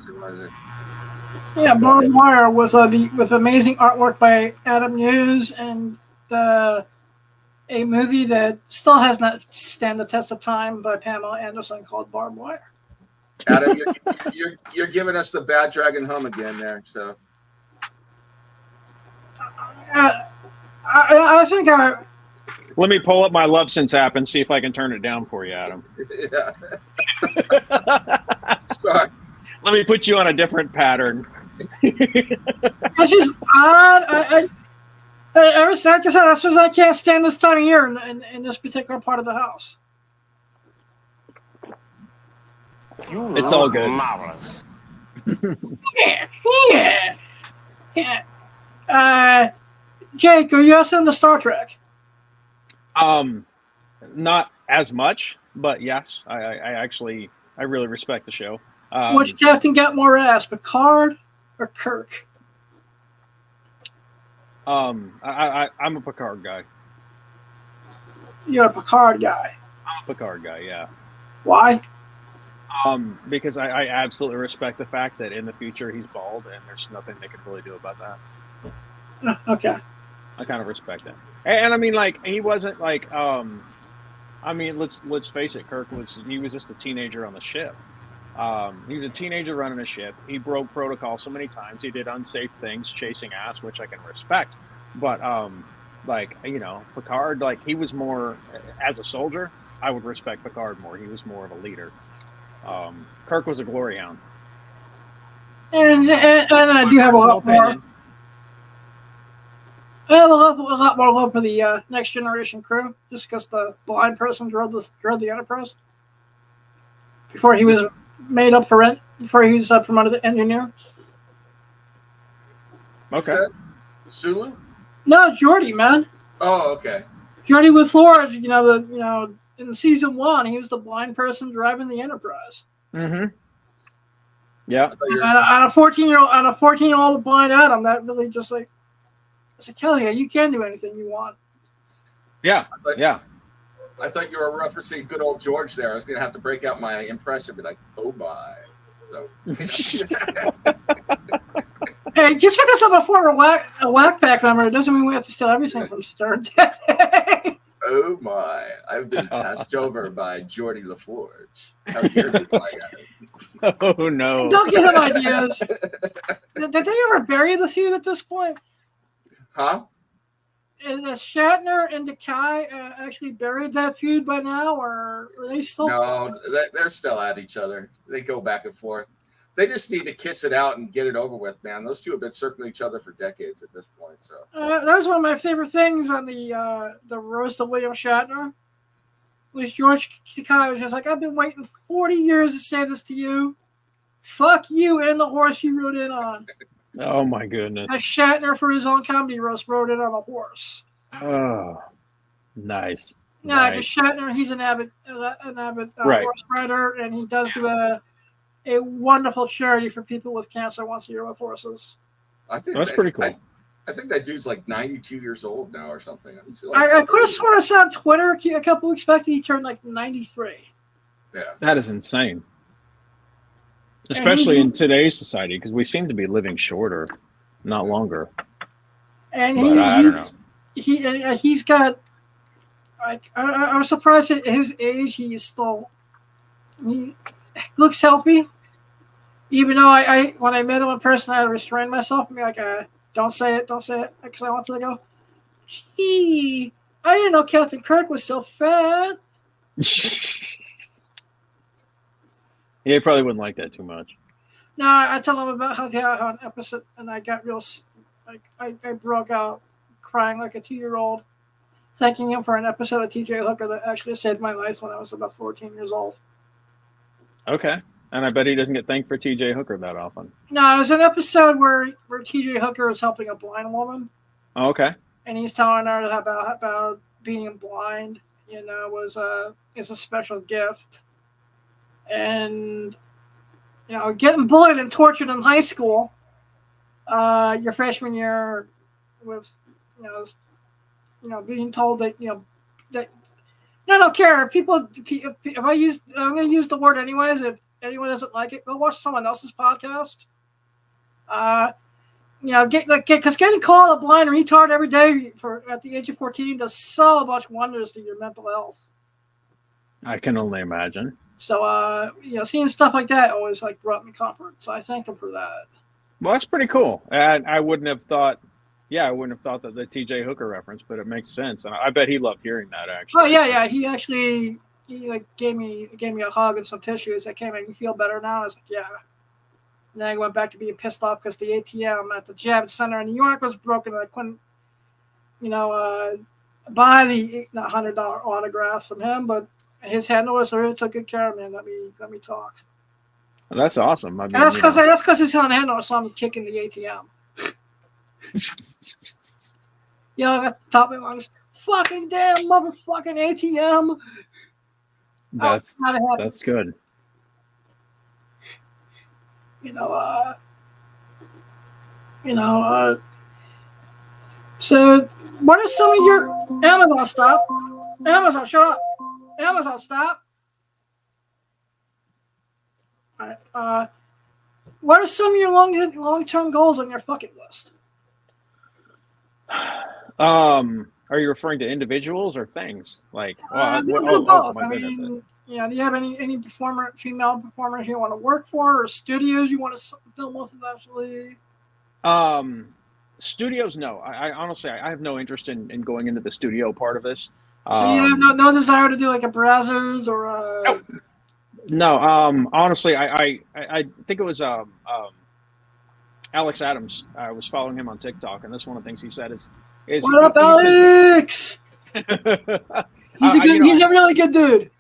Yeah, Barbed Wire with amazing artwork by Adam Hughes and a movie that still has not stand the test of time by Pamela Anderson called Barbed Wire. Adam, you're giving us the Bad Dragon hum again there. So I think Let me pull up my LoveSense app and see if I can turn it down for you, Adam. Yeah. Sorry. Let me put you on a different pattern. It's just odd. Ever since, like I said, I suppose I can't stand this time of year in this particular part of the house. It's all good. Marvelous. Yeah. Jake, are you also into Star Trek? Not as much, but yes, I really respect the show. Which captain got more ass, Picard or Kirk? I'm a Picard guy. You're a Picard guy. Picard guy, yeah. Why? Because I absolutely respect the fact that in the future he's bald and there's nothing they can really do about that. Okay. I kind of respect that. And I mean, like, he wasn't like, I mean, let's face it, he was just a teenager on the ship. He was a teenager running a ship. He broke protocol so many times. He did unsafe things, chasing ass, which I can respect. But, like, you know, Picard, like, he was more, as a soldier, I would respect Picard more. He was more of a leader. Kirk was a glory hound. And I do have a lot more. I have a lot more love for the Next Generation crew, just because the blind person drove the Enterprise before he was made up for rent, before he was promoted to engineer. Okay. Sulu? No, Geordi, man. Oh, okay. Geordi with Laura, in season 1, he was the blind person driving the Enterprise. Mm-hmm. Yeah. On a 14-year-old blind Adam, that really just like, it's like, hell yeah, you can do anything you want. Yeah. Yeah. I thought you were referencing good old George there. I was going to have to break out my impression and be like, oh my. So, Hey, just because I'm a former whack pack member, it doesn't mean we have to steal everything from Stern. oh my. I've been passed over by Geordi LaForge. How dare you play at it? Oh no. Don't give them ideas. Did they ever bury the feud at this point? Huh? Is Shatner and Decay actually buried that feud by now, or are they still? No, they're still at each other. They go back and forth. They just need to kiss it out and get it over with, man. Those two have been circling each other for decades at this point. So that was one of my favorite things on the roast of William Shatner. Was George Takei was just like, I've been waiting 40 years to say this to you. Fuck you and the horse you rode in on. Oh my goodness. As Shatner for his own comedy roast rode in on a horse. Oh, nice. Yeah, because Shatner, he's an avid right. horse rider, and he does do a wonderful charity for people with cancer once a year with horses. I think that's pretty cool. I think that dude's like 92 years old now or something. I could have sworn I saw on Twitter a couple weeks back that he turned like 93. Yeah, that is insane. Especially in today's society, because we seem to be living shorter, not longer. And I don't know. He's got, like, I'm surprised at his age. He looks healthy. Even though when I met him in person, I had to restrain myself and be like, don't say it, because I want to go, gee, I didn't know Captain Kirk was so fat. Yeah, he probably wouldn't like that too much. No, I tell him about how an episode, and I got real, like, I broke out crying like a 2-year-old, thanking him for an episode of TJ Hooker that actually saved my life when I was about 14 years old. Okay. And I bet he doesn't get thanked for TJ Hooker that often. No, it was an episode where TJ Hooker was helping a blind woman. Oh, okay. And he's telling her about being blind, is a special gift. And, getting bullied and tortured in high school, your freshman year with, being told that, that, I don't care. I'm going to use the word anyways. If anyone doesn't like it, go watch someone else's podcast. Because getting called a blind retard every day at the age of 14 does so much wonders to your mental health. I can only imagine. So, seeing stuff like that always brought me comfort. So I thank him for that. Well, that's pretty cool. And I wouldn't have thought Yeah, I wouldn't have thought that the T.J. Hooker reference, but it makes sense, and I bet he loved hearing that. Actually. Oh yeah. He actually like gave me a hug and some tissues that can't make me feel better now. I was like, yeah. And then I went back to being pissed off because the ATM at the Javits Center in New York was broken. And I couldn't, buy the $100 autograph from him, but his handlers really took good care of me and let me talk. Well, that's awesome. I mean, And that's because his handler saw me kicking the ATM. That top of my lungs. Fucking damn motherfucking ATM. That's good. So what are some of your Amazon stop? Amazon, shut up. Amazon, stop. All right. What are some of your long-term goals on your bucket list? Are you referring to individuals or things? Like, both. I mean, do you have any female performers you want to work for, or studios you want to film with eventually? Studios, no. I honestly, I have no interest in going into the studio part of this. So you have no desire to do like a Brazzers or a... No. Honestly, I think it was Alex Adams. I was following him on TikTok, and that's one of the things he said is what up, Alex? He's a really good dude.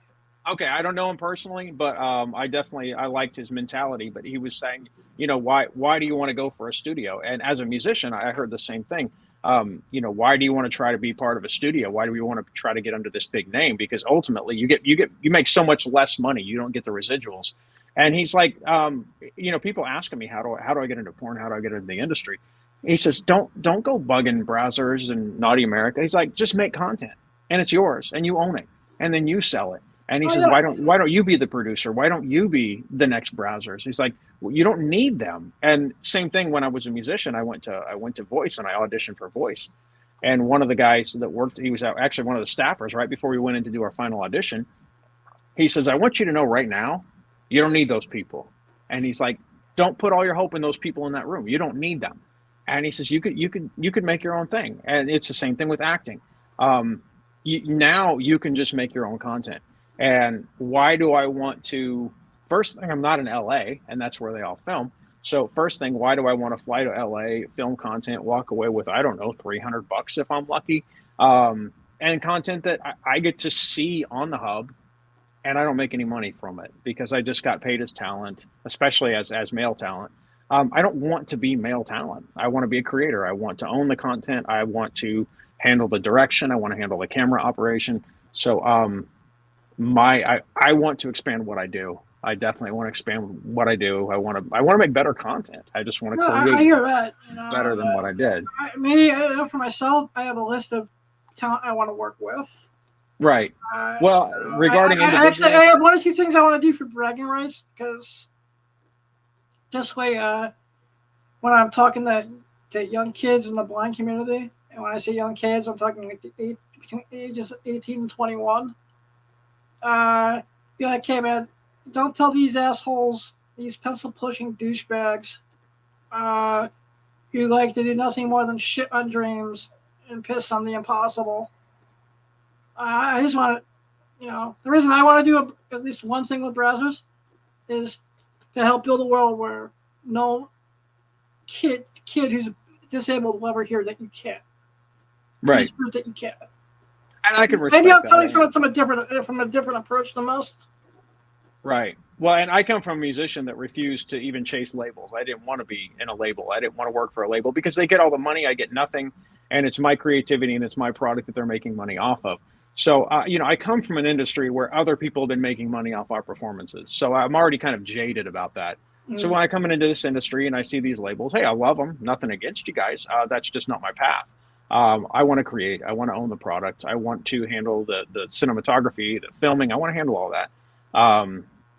Okay, I don't know him personally, but I liked his mentality. But he was saying, why do you want to go for a studio? And as a musician, I heard the same thing. Why do you want to try to be part of a studio? Why do we want to try to get under this big name? Because ultimately, you make so much less money. You don't get the residuals. And he's like, people asking me how do I get into porn? How do I get into the industry? He says, don't go bugging Brazzers and Naughty America. He's like, just make content, and it's yours, and you own it, and then you sell it. And he says, why don't you be the producer? Why don't you be the next Brazzers? He's like, well, you don't need them. And same thing when I was a musician, I went to Voice and I auditioned for Voice. And one of the guys that worked, he was actually one of the staffers right before we went in to do our final audition. He says, I want you to know right now, you don't need those people. And he's like, don't put all your hope in those people in that room. You don't need them. And he says, you could make your own thing. And it's the same thing with acting. Now you can just make your own content. And why do I want to? First thing, I'm not in LA, and that's where they all film. So first thing, why do I want to fly to LA, film content, walk away with, I don't know, $300 if I'm lucky, and content that I get to see on the hub, and I don't make any money from it because I just got paid as talent, especially as male talent. I don't want to be male talent. I want to be a creator. I want to own the content. I want to handle the direction. I want to handle the camera operation. So I want to expand what I do. I definitely want to expand what I do. I want to make better content. I just want to create I hear that, better than what I did. For myself, I have a list of talent I want to work with. Right. Well, regarding I have one or two things I want to do for bragging rights, because this way, when I'm talking to young kids in the blind community, and when I say young kids, I'm talking like between ages 18 and 21. Like, hey man, don't tell these assholes, these pencil pushing douchebags, you like to do nothing more than shit on dreams and piss on the impossible. I just want to, the reason I want to do at least one thing with Brazzers is to help build a world where no kid who's disabled will ever hear that you can't. Right. That you can't. And I can respect maybe I'm that. coming from a different approach than most. Right. Well, and I come from a musician that refused to even chase labels. I didn't want to be in a label. I didn't want to work for a label because they get all the money. I get nothing, and it's my creativity and it's my product that they're making money off of. So, I come from an industry where other people have been making money off our performances. So I'm already kind of jaded about that. Mm. So when I come into this industry and I see these labels, hey, I love them. Nothing against you guys. That's just not my path. I want to create. I want to own the product. I want to handle the cinematography, the filming. I want to handle all that.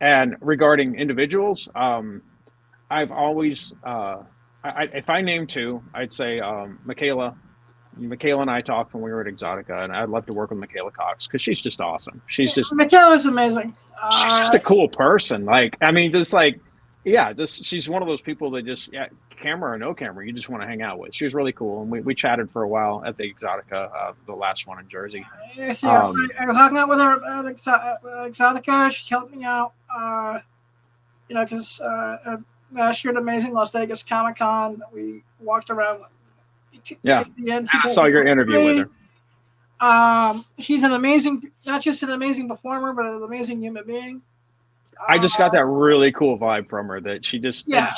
And regarding individuals, I've always, if I name two, I'd say Michaela. Michaela and I talked when we were at Exotica, and I'd love to work with Michaela Cox because she's just awesome. Michaela's amazing. She's just a cool person. She's one of those people that just camera or no camera, you just want to hang out with. She was really cool, and we chatted for a while at the Exotica, the last one in Jersey. I see. I hung out with her at Exotica. She helped me out. Because last year at Amazing Las Vegas Comic Con, we walked around. Yeah, at the end, I saw your interview with her. She's not just an amazing performer, but an amazing human being. I just got that really cool vibe from her that she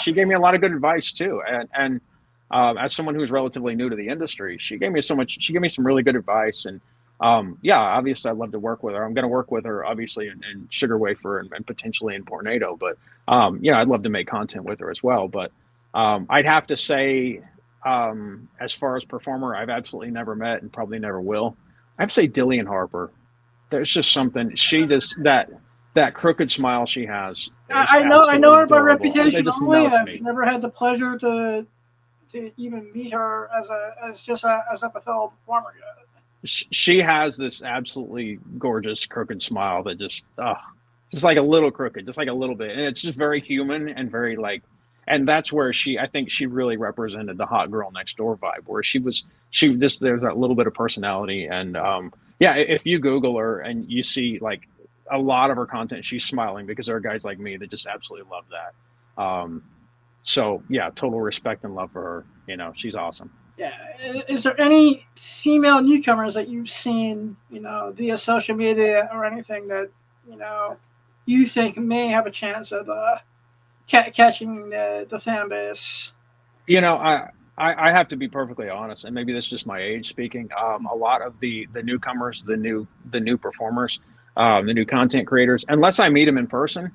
she gave me a lot of good advice too. And as someone who's relatively new to the industry, she gave me some really good advice. And obviously I'd love to work with her. I'm going to work with her obviously in Sugar Wafer and potentially in Tornado, but I'd love to make content with her as well. But I'd have to say, as far as performer, I've absolutely never met and probably never will. I'd say Dillian Harper. There's just something that crooked smile she has. I know her by reputation only. I've never had the pleasure to even meet her as a fellow performer yet. She has this absolutely gorgeous crooked smile that just like a little crooked, just like a little bit, and it's just very human and very like. And that's where I think she really represented the hot girl next door vibe, where she just there's that little bit of personality. And if you Google her and you see like a lot of her content, she's smiling because there are guys like me that just absolutely love that. So yeah, total respect and love for her. She's awesome. Yeah. Is there any female newcomers that you've seen, via social media or anything that, you think may have a chance of catching the fan base? I have to be perfectly honest, and maybe this is just my age speaking. A lot of the newcomers, the new performers, the new content creators, unless I meet them in person,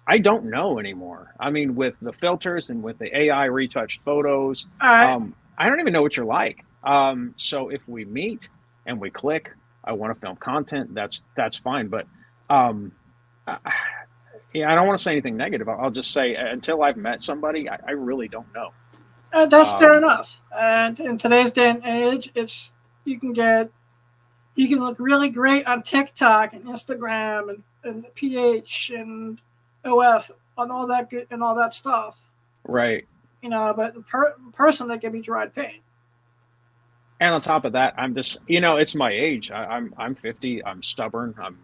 I don't know anymore. I mean, with the filters and with the AI retouched photos, I don't even know what you're like. So if we meet and we click, I want to film content, that's fine. But I don't want to say anything negative. I'll just say until I've met somebody, I really don't know. That's fair enough. And in today's day and age, you can look really great on TikTok and Instagram and PH and OF on all that good and all that stuff. Right. But in person they can be dried paint. And on top of that, I'm just it's my age. I'm 50. I'm stubborn. I'm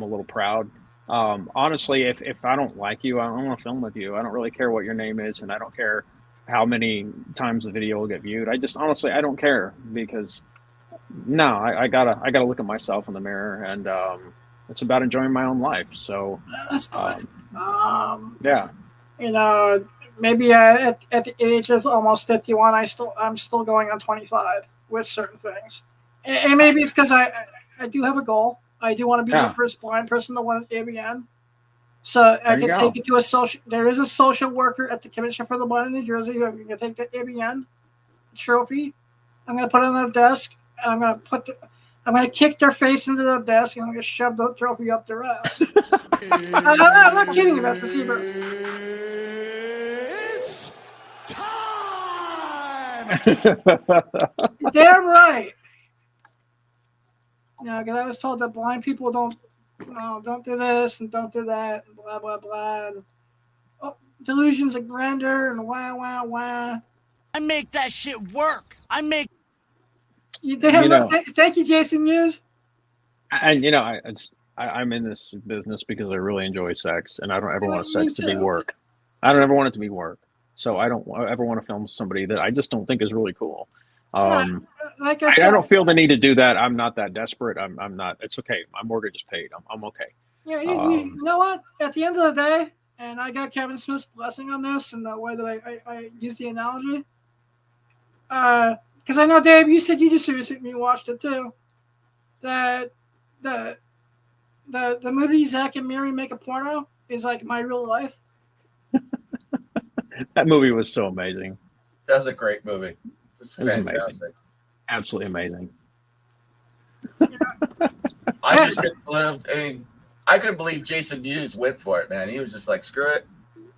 a little proud. Honestly, if I don't like you, I don't want to film with you. I don't really care what your name is, and I don't care how many times the video will get viewed. I don't care because I gotta look at myself in the mirror, and it's about enjoying my own life. So that's fine. Yeah. Maybe at the age of almost 51, I'm still going on 25 with certain things, and maybe it's because I do have a goal. I do want to be the first blind person to win ABN. So I can take it to a social. There is a social worker at the Commission for the Blind in New Jersey who can take the ABN trophy. I'm going to put it on their desk, and I'm going to kick their face into their desk, and I'm going to shove the trophy up their ass. I'm not kidding about this either. It's time. Damn right. Because I was told that blind people don't do this and don't do that and blah blah blah. And, delusions of grandeur and wah wah wah. I make that shit work. Thank you, Jason Mewes. And I'm in this business because I really enjoy sex, and I don't ever want sex to be work. I don't ever want it to be work. So I don't ever want to film somebody that I just don't think is really cool. Like I said, I don't feel the need to do that. I'm not that desperate. I'm not. It's okay. My mortgage is paid. I'm okay. Yeah, you know what? At the end of the day, and I got Kevin Smith's blessing on this and the way that I use the analogy. Because I know, Dave, you said you just recently watched it too. That the movie Zack and Miri Make a Porno is like my real life. That movie was so amazing. That's a great movie. It's fantastic. Amazing. Absolutely amazing. I just couldn't believe. I couldn't believe Jason Mewes went for it, man. He was just like, "Screw it,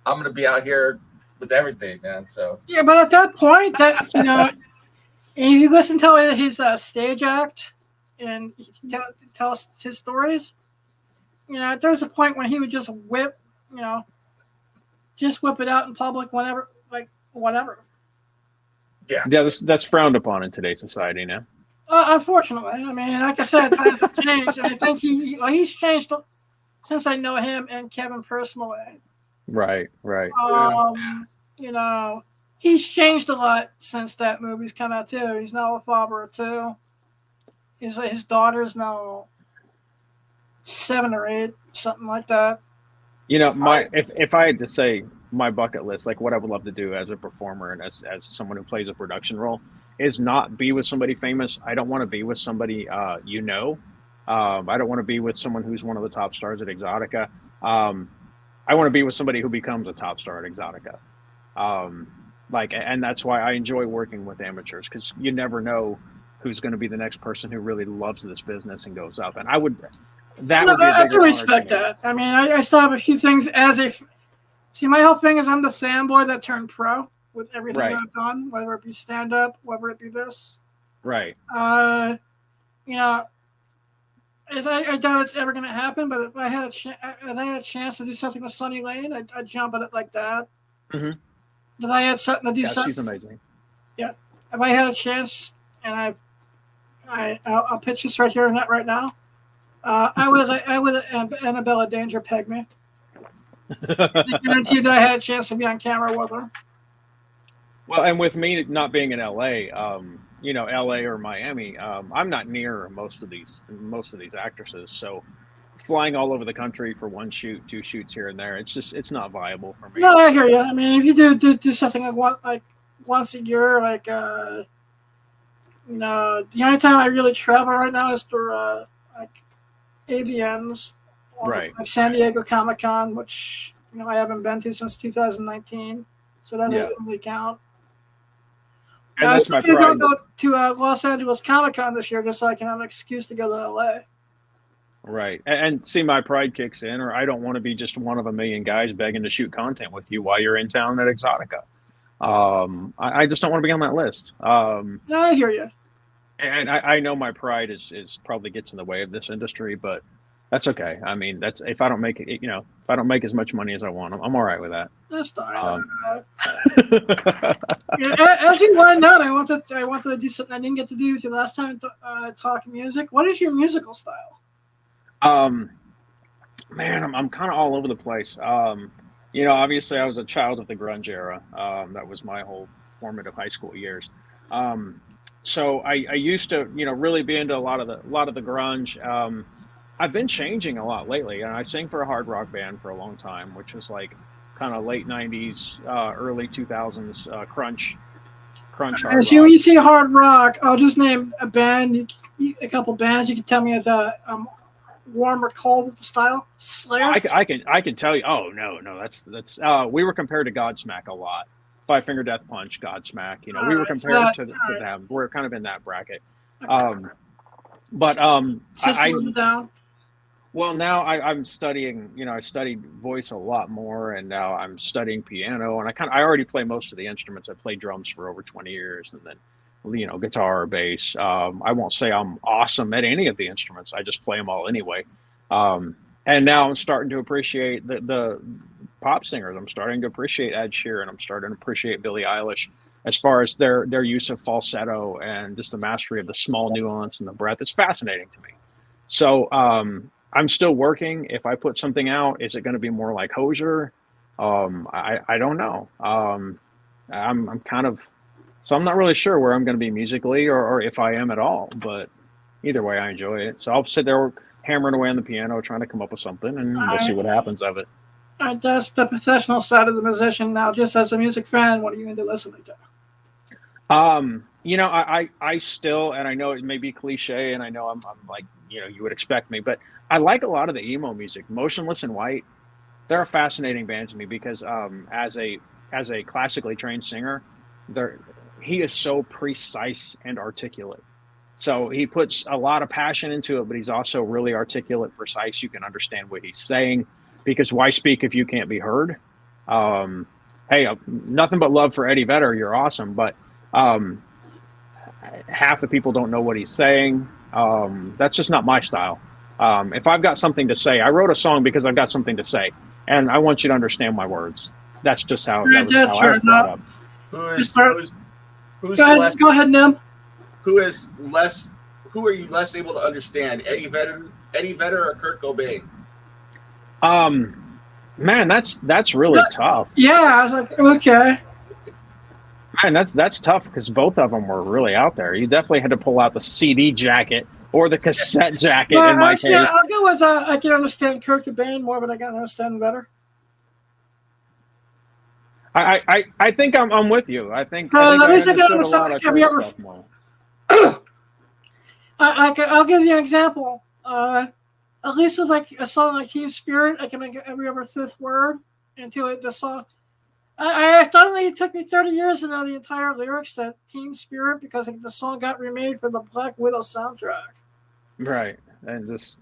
I'm going to be out here with everything, man." So yeah, but at that point, if you listen to his stage act and he tells his stories, there's a point when he would just whip it out in public whatever. Yeah. Yeah, that's frowned upon in today's society now. Unfortunately, I mean, like I said, times have changed, and I think he's changed since I know him and Kevin personally. Right. You know, he's changed a lot since that movie's come out too. He's now a father of two. His daughter's now 7 or 8, something like that. You know, if I had to say my bucket list, like what I would love to do as a performer and as someone who plays a production role, is not be with somebody famous. I don't want to be with somebody I don't want to be with someone who's one of the top stars at Exotica. I want to be with somebody who becomes a top star at Exotica. And that's why I enjoy working with amateurs, because you never know who's going to be the next person who really loves this business and goes up. And I would be a I can bigger respect honor to me. that. I mean, I still have a few things see, my whole thing is I'm the fanboy that turned pro with everything Right. that I've done, whether it be stand up, whether it be this. Right. You know, I doubt it's ever going to happen, but if I had a chance to do something with Sunny Lane, I'd jump at it like that. Mhm. If I had something to do, Yeah, something, she's amazing. if I had a chance, and I'll pitch this right here and right now, I would Annabella Danger peg me. I guarantee that I had a chance to be on camera with her. Well, and with me not being in LA, LA or Miami, I'm not near most of these actresses. So flying all over the country for one shoot, 2 shoots here and there, it's not viable for me. No, I hear you. I mean, if you do something like once a year, like the only time I really travel right now is for like AVNs, or Right. like San Diego Comic-Con, which I haven't been to since 2019, so that doesn't really count. And I was that's my thinking pride. to go to Los Angeles Comic-Con this year just so I can have an excuse to go to LA. Right. And see, my pride kicks in, or I don't want to be just one of a million guys begging to shoot content with you while you're in town at Exotica. I just don't want to be on that list. No, I hear you. And I know my pride is probably gets in the way of this industry, but that's okay. I mean, if I don't make it, if I don't make as much money as I want, I'm all right with that. That's fine. As you wind down, I wanted to do something I didn't get to do with you last time talking music. What is your musical style? Man, I'm kind of all over the place. Obviously I was a child of the grunge era. That was my whole formative high school years. So I used to, really be into a lot of the grunge. I've been changing a lot lately, and I sang for a hard rock band for a long time, which was like kind of late 90s, early 2000s crunch hard rock. See, when you say hard rock, I'll just name a band, a couple bands. You can tell me if warm or cold with the style. Slayer. I can tell you. Oh no, that's we were compared to Godsmack a lot. Five Finger Death Punch, Godsmack. We were compared to them. We're kind of in that bracket. Okay. But down. Well, now I'm studying. I studied voice a lot more, and now I'm studying piano. And I already play most of the instruments. I played drums for over 20 years, and then guitar, bass. I won't say I'm awesome at any of the instruments. I just play them all anyway. And now I'm starting to appreciate the pop singers. I'm starting to appreciate Ed Sheeran. I'm starting to appreciate Billie Eilish, as far as their use of falsetto and just the mastery of the small nuance and the breath. It's fascinating to me. So I'm still working. If I put something out, is it going to be more like Hozier? I don't know. I'm kind of, so I'm not really sure where I'm going to be musically, or if I am at all. But either way, I enjoy it. So I'll sit there hammering away on the piano, trying to come up with something, and we'll see what happens of it. That's the professional side of the musician. Now, just as a music fan, what are you into listening to? I still, and I know it may be cliche, and I know I'm like, you would expect me, but I like a lot of the emo music. Motionless in White, they're a fascinating band to me because as a classically trained singer, he is so precise and articulate. So he puts a lot of passion into it, but he's also really articulate, precise. You can understand what he's saying, because why speak if you can't be heard? Hey, nothing but love for Eddie Vedder. You're awesome, but half the people don't know what he's saying. That's just not my style. If I've got something to say, I wrote a song because I've got something to say, and I want you to understand my words. That's just how I was brought up. Who's Go ahead, less? go ahead, Nim. Who is less? Who are you less able to understand? Eddie Vedder, or Kurt Cobain? Man, that's really tough. Yeah, I was like, okay. Man, that's tough because both of them were really out there. You definitely had to pull out the CD jacket or the cassette jacket in my case. Yeah, I'll go with I can understand Kurt Cobain more, but I can understand better. I think I'm with you. I think at least I can understood a lot understand. of Kurt stuff more. I'll give you an example. At least with like a song like Team Spirit, I can make every other fifth word into the song. I thought it took me 30 years to know the entire lyrics to Team Spirit because the song got remade for the Black Widow soundtrack. Right, and just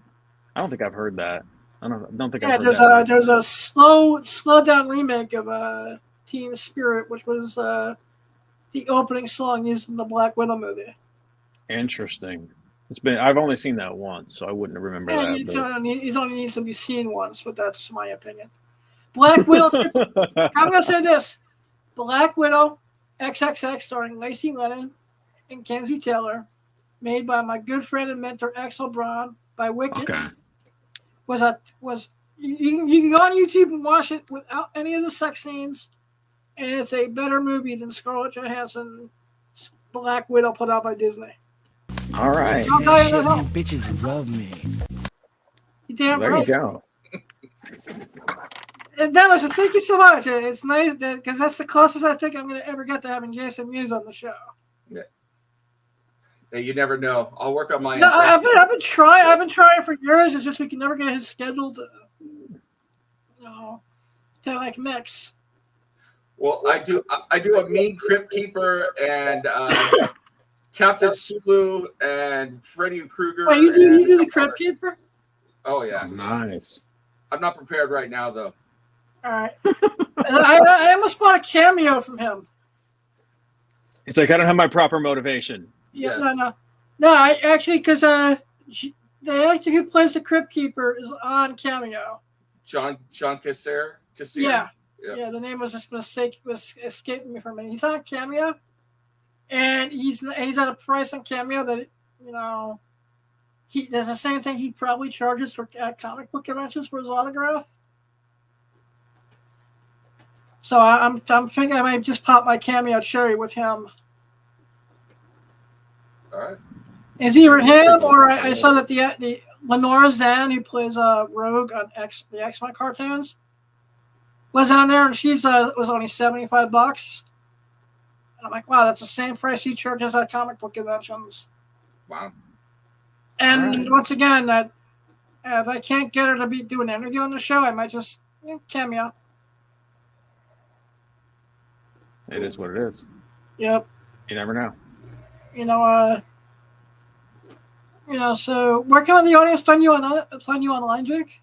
I don't think I've heard that. I don't think Yeah, I've heard that. there's a slow down remake of Team Spirit, which was the opening song used in the Black Widow movie. Interesting. I've only seen that once, so I wouldn't remember Yeah, that. it only needs to be seen once, but that's my opinion. Black Widow. I'm gonna say this: Black Widow, XXX, starring Lacey Lennon and Kenzie Taylor, made by my good friend and mentor Axel Braun by Wicked. Okay. Was you can go on YouTube and watch it without any of the sex scenes, and it's a better movie than Scarlett Johansson's Black Widow put out by Disney. All right. I'll tell you this all. Bitches love me. You damn There right. you go. And Dennis, thank you so much. It's nice because that's the closest I think I'm going to ever get to having Jason Mewes on the show. Yeah. Yeah, you never know. I'll work on my. No, I've been trying for years. It's just we can never get his schedule to like mix. Well, I do a mean Crypt Keeper and Captain Sulu and Freddy Krueger. Wait, you do the Crypt Keeper? Oh yeah. Oh, nice. I'm not prepared right now though. All right. I almost bought a cameo from him. It's like I don't have my proper motivation. Yeah, Yes. no. I actually because the actor who plays the Crypt Keeper is on Cameo. John Cassier. Yeah. Yeah. Yeah, the name was just was escaping me for a minute. He's on Cameo, and he's at a price on Cameo that he does the same thing he probably charges for at comic book conventions for his autograph. So I'm thinking I might just pop my Cameo cherry with him. All right. Is either him or I saw that the Lenora Zan, who plays Rogue on the X-Men cartoons, was on there, and she's was only $75. And I'm like, wow, that's the same price she charges at comic book conventions. Wow. And once again, that if I can't get her to do an interview on the show, I might just cameo. It is what it is. Yep. You never know. So where can the audience find you online, Jake?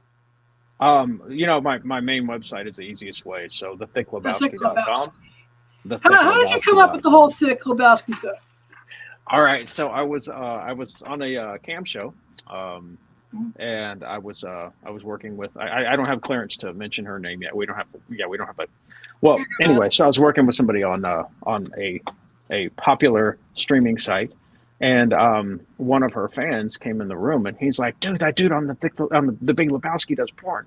My main website is the easiest way. So thethicklebowski.com. How did you come up with the whole Thick Lebowski thing? All right, so I was on a cam show, and I was working with. I don't have clearance to mention her name yet. We don't have. Well, anyway, so I was working with somebody on a popular streaming site, and one of her fans came in the room, and he's like, "Dude, that dude on the Big Lebowski does porn,"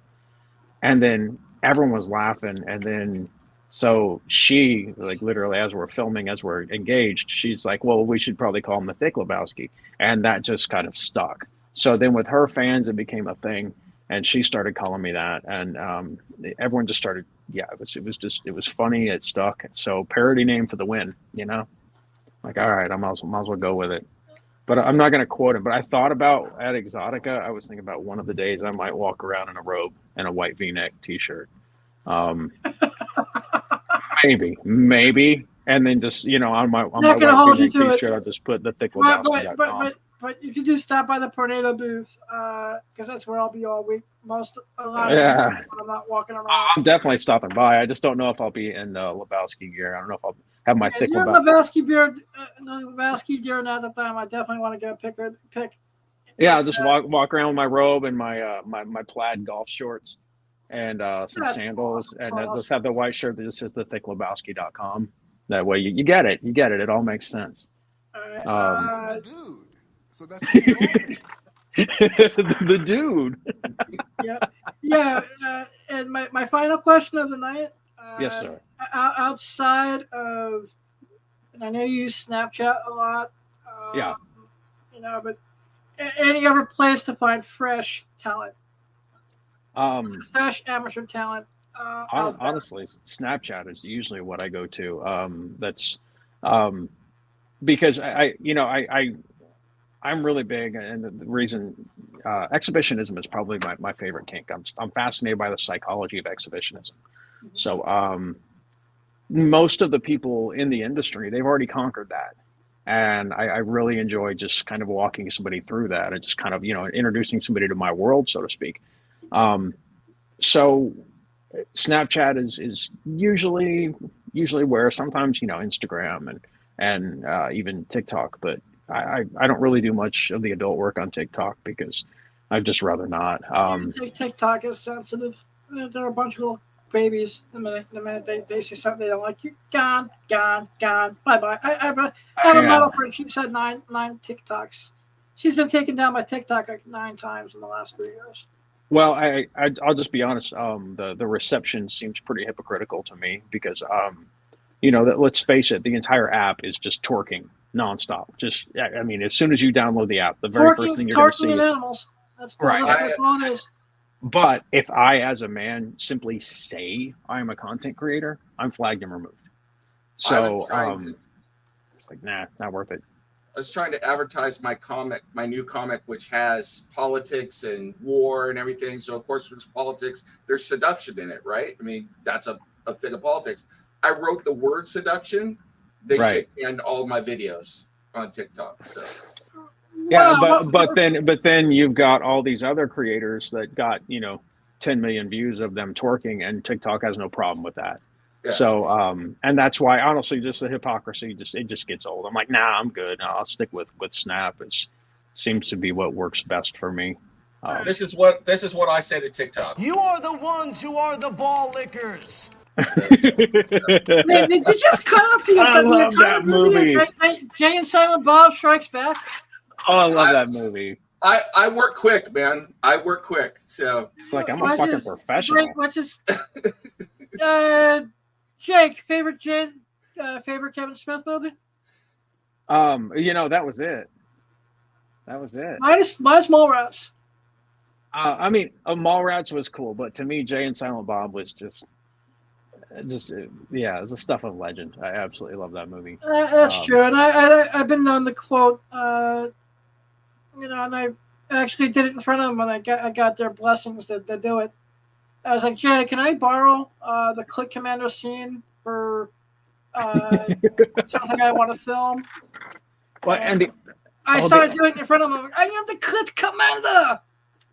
and then everyone was laughing, and then. So she, like literally as we're filming, as we're engaged, she's like, well, we should probably call him the Thick Lebowski. And that just kind of stuck. So then with her fans, it became a thing. And she started calling me that. And everyone just started, it was funny. It stuck. So parody name for the win, Like, all right, I might as well go with it. But I'm not going to quote him. But I thought about at Exotica, I was thinking about one of the days I might walk around in a robe and a white V-neck T-shirt. Maybe, and then just on my white T-shirt, I'll just put the Thick Lebowski.com. But if you do stop by the Tornado booth, because that's where I'll be all week. I'm not walking around. I'm definitely stopping by. I just don't know if I'll be in Lebowski gear. I don't know if I'll have my Thick Lebowski gear. Lebowski gear now at the time. I definitely want to get a pick. Yeah, I'll just walk around with my robe and my my plaid golf shorts. And some sandals, and just have the white shirt that just says thethicklebowski.com. That way you get it. You get it. It all makes sense. All right. Dude. So that's what you call me. The dude. Yeah. And my final question of the night. Yes, sir. Outside of, and I know you use Snapchat a lot. Yeah. You know, but any other place to find fresh talent? Fresh amateur talent. Honestly, Snapchat is usually what I go to. That's because I'm really big, and the reason exhibitionism is probably my favorite kink. I'm fascinated by the psychology of exhibitionism. So most of the people in the industry, they've already conquered that. And I really enjoy just kind of walking somebody through that and just kind of, introducing somebody to my world, so to speak. So Snapchat is usually where, sometimes, Instagram and even TikTok, but I don't really do much of the adult work on TikTok because I'd just rather not. TikTok is sensitive. There are a bunch of little babies. The minute they see something they don't like, you're gone, bye bye. I have a model friend. She's had nine TikToks. She's been taken down by TikTok like 9 times in the last 3 years. Well, I'll just be honest. The reception seems pretty hypocritical to me because let's face it, the entire app is just twerking nonstop. Just, I mean, as soon as you download the app, the very first thing you're going to see. Animals. That's right. That's all it is. But if I, as a man, simply say I'm a content creator, I'm flagged and removed. So it's like, nah, not worth it. I was trying to advertise my new comic, which has politics and war and everything. So of course, there's politics. There's seduction in it, right? I mean, that's a thing of politics. I wrote the word seduction. They should end all my videos on TikTok. So. Yeah, but then you've got all these other creators that got 10 million views of them twerking, and TikTok has no problem with that. Yeah. So and that's why, honestly, just the hypocrisy just gets old. I'm like, nah, I'm good. I'll stick with Snap. It seems to be what works best for me. This is what I say to TikTok. You are the ones who are the ball lickers. Did you just cut up I love that movie. Jay and Silent Bob Strikes Back? Oh, I love that movie. I work quick, man. I work quick. So it's like I'm a fucking professional. Jake, favorite Kevin Smith movie? That was it. Minus Mallrats. I mean, Mallrats was cool, but to me, Jay and Silent Bob was just it was a stuff of legend. I absolutely love that movie. That's true, and I've been known to quote, and I actually did it in front of them, and I got their blessings to do it. I was like, Jay, can I borrow the Click Commander scene for something I want to film? Well, I started doing it in front of them. I am the Click Commander.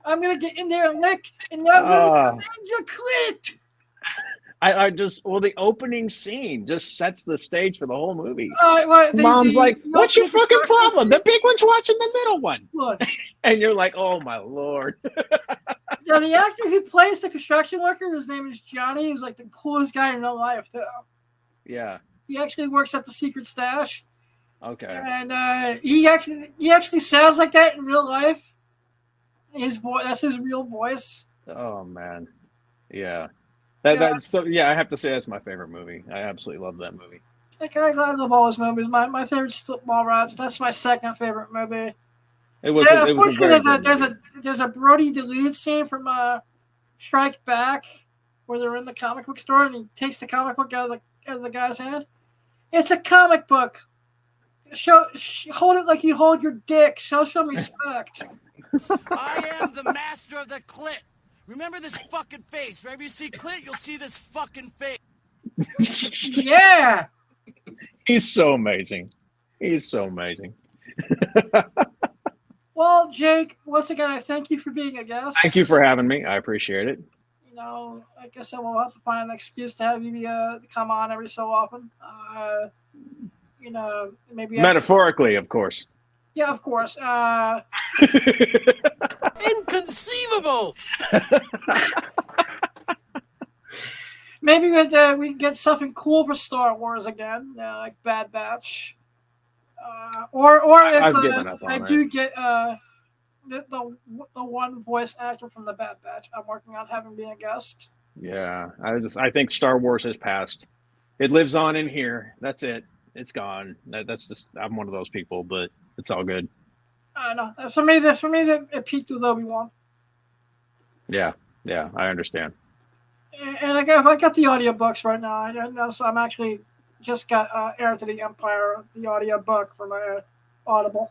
I'm gonna get in there and lick, and I'm gonna command your clit. The opening scene just sets the stage for the whole movie. Mom's like, what's your fucking problem? The big one's watching the middle one. Look. And you're like, oh my Lord. Yeah, the actor who plays the construction worker, his name is Johnny. He's like the coolest guy in real life, too. Yeah. He actually works at the Secret Stash. Okay. And he actually sounds like that in real life. That's his real voice. Oh man. Yeah. I have to say that's my favorite movie. I absolutely love that movie. I love all his movies. My favorite is Mallrats. That's my second favorite movie. There's a Brody deleted scene from Strike Back where they're in the comic book store and he takes the comic book out of the guy's hand. It's a comic book. Hold it like you hold your dick. Show some respect. I am the master of the clit. Remember this fucking face. Wherever you see clit, you'll see this fucking face. Yeah. He's so amazing. Well, Jake, once again, I thank you for being a guest. Thank you for having me. I appreciate it. Like I said, we'll have to find an excuse to have you come on every so often. Maybe metaphorically, of course. Yeah, of course. Inconceivable. Maybe we can get something cool for Star Wars again, like Bad Batch. Or if I've given up on I it. do get the one voice actor from the Bad Batch, I'm working on having be a guest. Yeah, I think Star Wars has passed. It lives on in here. That's it. It's gone. That's just I'm one of those people, but it's all good. I know. For me, it peaked with Obi-Wan. Yeah, I understand. And I got the audiobooks right now. I know, so I'm actually just got Heir to the Empire, the audiobook for my Audible.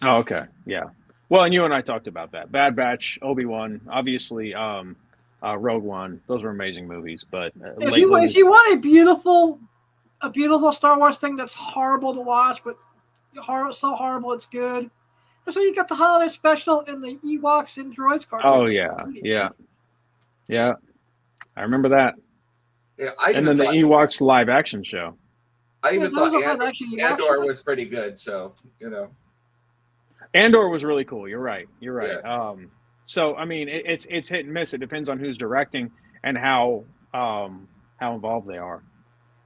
Oh, okay. Yeah. Well, and you and I talked about that. Bad Batch, Obi-Wan, obviously, Rogue One. Those were amazing movies. But If you want a beautiful Star Wars thing that's horrible to watch, but so horrible it's good, that's why you got the holiday special in the Ewoks and Droids cartoon. oh yeah. I remember that. Yeah, And then the Ewoks live action show. I even thought actually Andor was pretty good. So Andor was really cool. You're right. Yeah. So I mean, it's hit and miss. It depends on who's directing and how involved they are.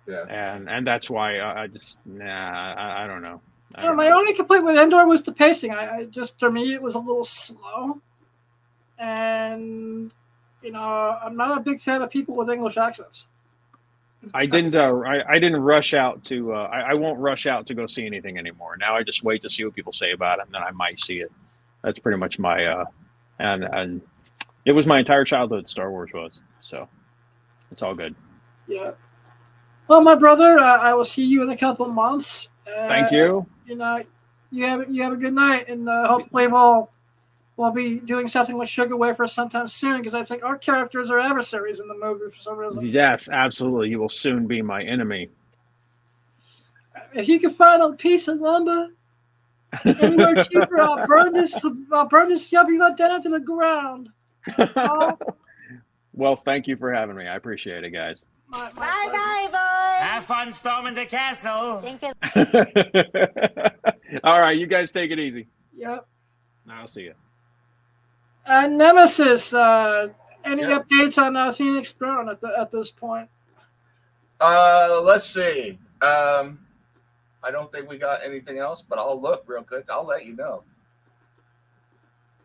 Yeah. And that's why I just I don't know. My only complaint with Endor was the pacing. I just, for me, it was a little slow, and I'm not a big fan of people with English accents. I didn't rush out to. I won't rush out to go see anything anymore. Now I just wait to see what people say about it, and then I might see it. That's pretty much my and it was my entire childhood. Star Wars was, so it's all good. Yeah. Well, my brother, I will see you in a couple of months. Thank you. You have a good night, and hopefully we'll be doing something with Sugar Wafer sometime soon, because I think our characters are adversaries in the movie for some reason. Yes, absolutely. You will soon be my enemy. If you can find a piece of lumber anywhere cheaper, I'll burn this job you got down to the ground. Well, thank you for having me. I appreciate it, guys. Bye, boys. Have fun storming the castle. Thank you. All right, you guys take it easy. Yep. I'll see you. Nemesis, any updates on Phoenix Throne at this point? Let's see. I don't think we got anything else, but I'll look real quick. I'll let you know.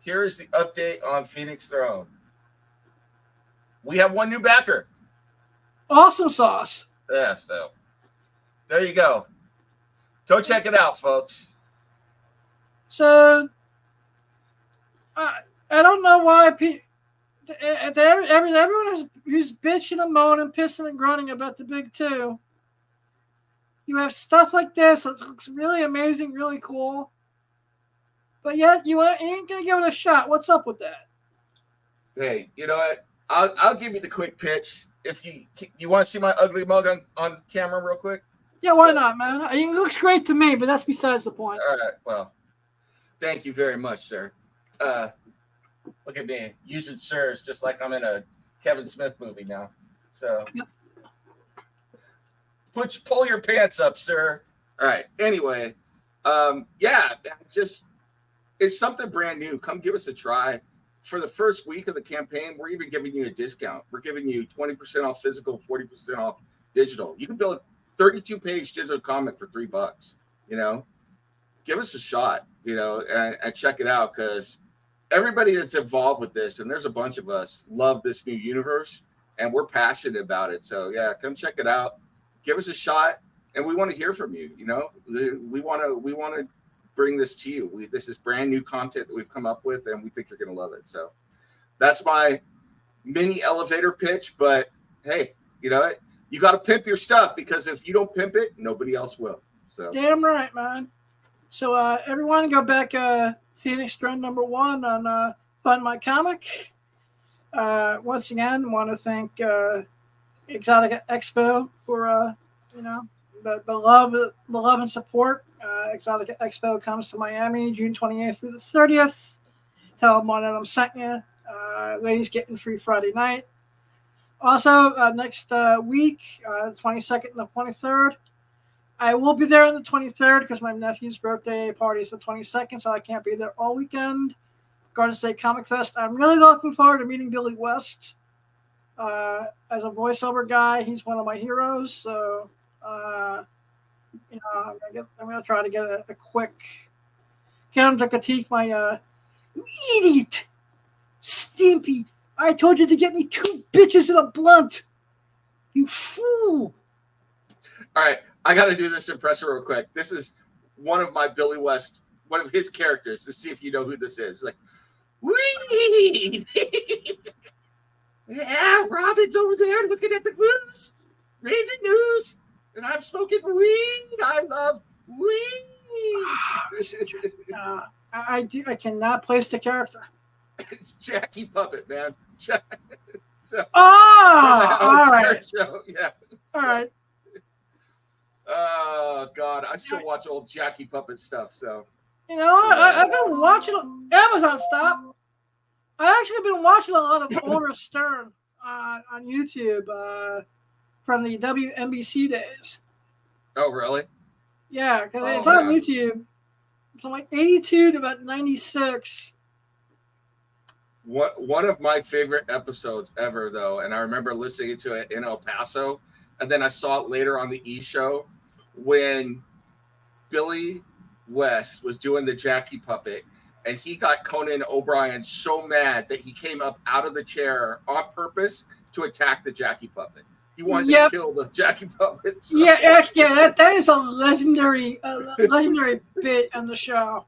Here's the update on Phoenix Throne. We have one new backer. Awesome sauce. Yeah, so there you go. Go check it out, folks. So I don't know why everyone who's bitching and moaning, pissing and groaning about the big two. You have stuff like this that looks really amazing, really cool, but yet you ain't gonna give it a shot. What's up with that? Hey, you know what? I'll give you the quick pitch. If you want to see my ugly mug on camera real quick? Yeah, why not, man? It looks great to me, but that's besides the point. All right, well, thank you very much, sir. Look at me using sirs just like I'm in a Kevin Smith movie now. So pull your pants up, sir. All right. Anyway, just it's something brand new. Come give us a try. For the first week of the campaign, we're even giving you a discount. We're giving you 20% off physical, 40% off digital. You can build a 32-page digital comic for $3. Give us a shot, and check it out, because everybody that's involved with this, and there's a bunch of us, love this new universe, and we're passionate about it. So yeah, come check it out. Give us a shot, and we want to hear from you. We want to bring this to you. This is brand new content that we've come up with, and we think you're going to love it. So that's my mini elevator pitch. But hey, you know what? You got to pimp your stuff, because if you don't pimp it, nobody else will. So damn right, man. So everyone, go back Phoenix Throne #1 on Fund My Comic. Once again, want to thank Exotica Expo for the love and support. Exotica Expo comes to Miami June 28th through the 30th. Tell them one of them sent you. Ladies getting free Friday night. Also, next week, 22nd and the 23rd, I will be there on the 23rd because my nephew's birthday party is the 22nd, so I can't be there all weekend. Garden State Comic Fest. I'm really looking forward to meeting Billy West. As a voiceover guy, he's one of my heroes. So, I'm gonna try to get a quick get him to critique my you idiot, Stimpy. I told you to get me 2 bitches and a blunt. You fool. All right, I got to do this impression real quick. This is one of my Billy West, one of his characters. To see if you know who this is. It's like, weed. Yeah, Robin's over there looking at the news, reading the news, and I'm smoking weed. I love weed. I cannot place the character. It's Jackie Puppet, man. So, all right. Show. Yeah. All right. Oh God, I still watch old Jackie Puppet stuff. So you know what? I've been watching Amazon. Stop. I've actually been watching a lot of older Stern on YouTube from the WNBC days. Oh, really? Yeah, because it's on YouTube. From like 82 to about 96. One of my favorite episodes ever, though, and I remember listening to it in El Paso, and then I saw it later on the E! Show when Billy West was doing the Jackie Puppet, and he got Conan O'Brien so mad that he came up out of the chair on purpose to attack the Jackie Puppet. He wanted to kill the Jackie Puppet. So. Yeah, actually, that is a legendary bit on the show.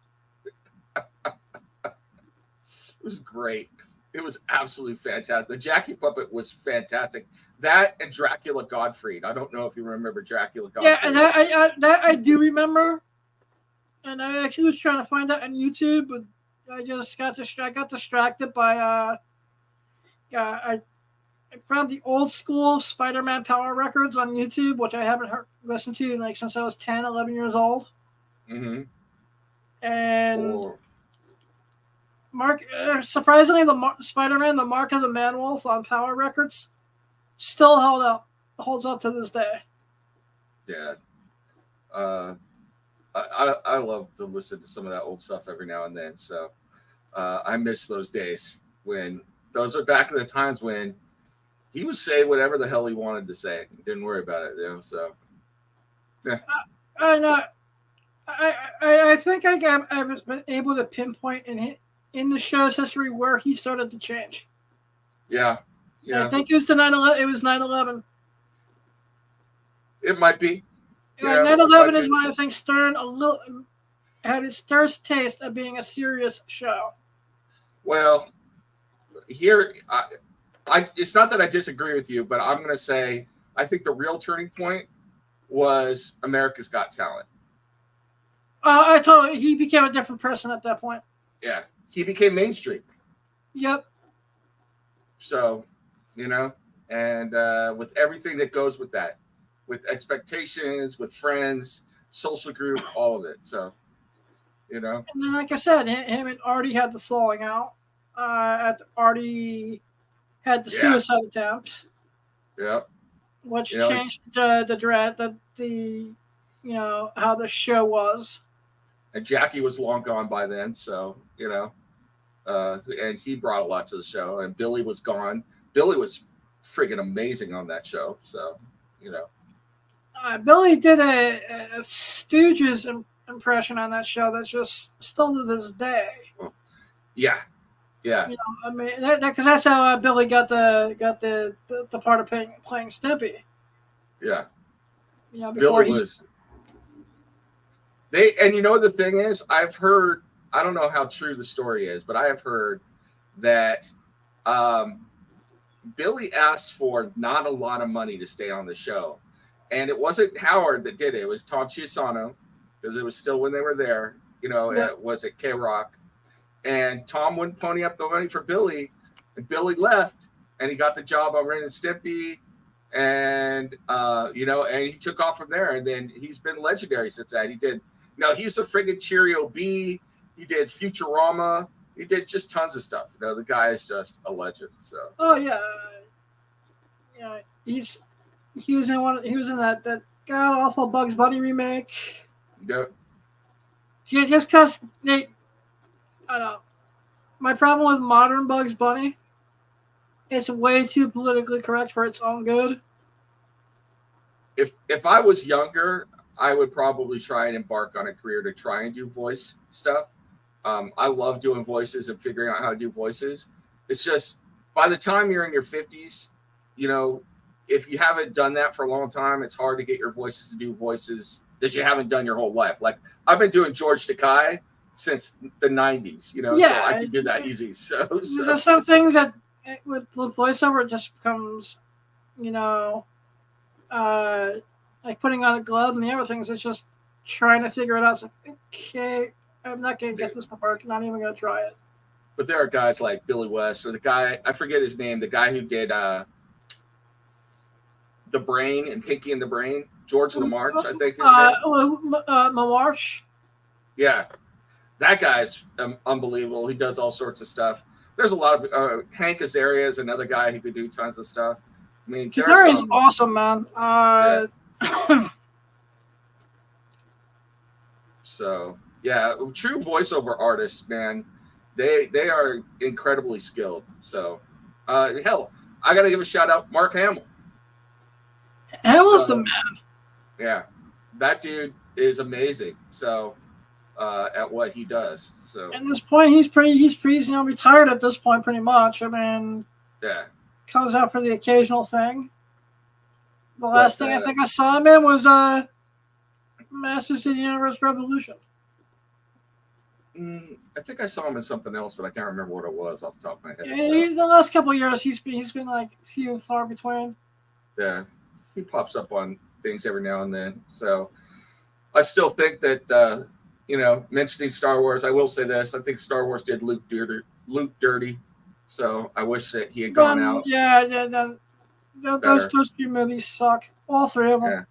It was great. It was absolutely fantastic. The Jackie Puppet was fantastic. That and Dracula Gottfried. I don't know if you remember Dracula Gottfried. Yeah, that I do remember. And I actually was trying to find that on YouTube, but I just got distracted by I found the old school Spider-Man Power Records on YouTube, which I haven't listened to since I was 10, 11 years old. Mm-hmm. And surprisingly, the Spider-Man, the Mark of the Man-Wolf on Power Records, still holds up to this day. Yeah. I love to listen to some of that old stuff every now and then. So I miss those days when those are back in the times when he would say whatever the hell he wanted to say. He didn't worry about it, So yeah. I think I was been able to pinpoint in the show's history where he started to change. Yeah. I think it was the 9/11. It was 9/11. It might be. 9/11 is when I think Stern had his first taste of being a serious show. Well, here, it's not that I disagree with you, but I'm going to say I think the real turning point was America's Got Talent. I told you, he became a different person at that point. Yeah, he became mainstream. Yep. So, and with everything that goes with that, with expectations, with friends, social group, all of it. So, And then, like I said, him and Artie had the falling out. Artie had the suicide attempt. Yeah. Which changed the how the show was. And Jackie was long gone by then, so and he brought a lot to the show. And Billy was gone. Billy was friggin' amazing on that show. So, Billy did a Stooges impression on that show that's just still to this day. Yeah. Because that's how Billy got the part of playing Stimpy. Yeah. Before Billy was. The thing is, I've heard, I don't know how true the story is, but I have heard that Billy asked for not a lot of money to stay on the show. And it wasn't Howard that did it. It was Tom Chiusano, because it was still when they were there, was at K-Rock. And Tom wouldn't pony up the money for Billy. And Billy left, and he got the job on Ren and Stimpy. And, and he took off from there. And then he's been legendary since that. He was a friggin' Cheerio B. He did Futurama. He did just tons of stuff. The guy is just a legend. So. Oh yeah, he was in that god awful Bugs Bunny remake. Yep. Yeah, just because I don't know. My problem with modern Bugs Bunny it's way too politically correct for its own good. If I was younger, I would probably try and embark on a career to try and do voice stuff. I love doing voices and figuring out how to do voices. It's just by the time you're in your 50s, you know, if you haven't done that for a long time, it's hard to get your voices to do voices that you haven't done your whole life. Like I've been doing George Takei since the 90s, you know, so I can do that easy. So there's some things that with voiceover, it just becomes, you know, like putting on a glove, and the other things, it's just trying to figure it out. It's like, okay, I'm not going to get this to work. Not even going to try it. But there are guys like Billy West or the guy, I forget his name, the guy who did The Brain and Pinky and the Brain, George LaMarche, I think his name. LaMarche. Yeah, that guy's unbelievable. He does all sorts of stuff. There's a lot of Hank Azaria is another guy who could do tons of stuff. I mean, Azaria's awesome, man. Yeah. So yeah, true voiceover artists, man, they are incredibly skilled. So hell, I gotta give a shout out Mark Hamill. Hamill's the man. Yeah, that dude is amazing. So at what he does. So at this point, he's you know, retired at this point, pretty much. I mean, yeah, comes out for the occasional thing. The last thing I think I saw him in was Masters of the Universe Revolution. I think I saw him in something else, but I can't remember what it was off the top of my head. Yeah, the last couple of years, he's been like few and far between. Yeah, he pops up on things every now and then. So I still think that you know, mentioning Star Wars, I will say this: I think Star Wars did Luke dirty. So I wish that he had gone out. Yeah. Those two movies suck. All three of them. Yeah.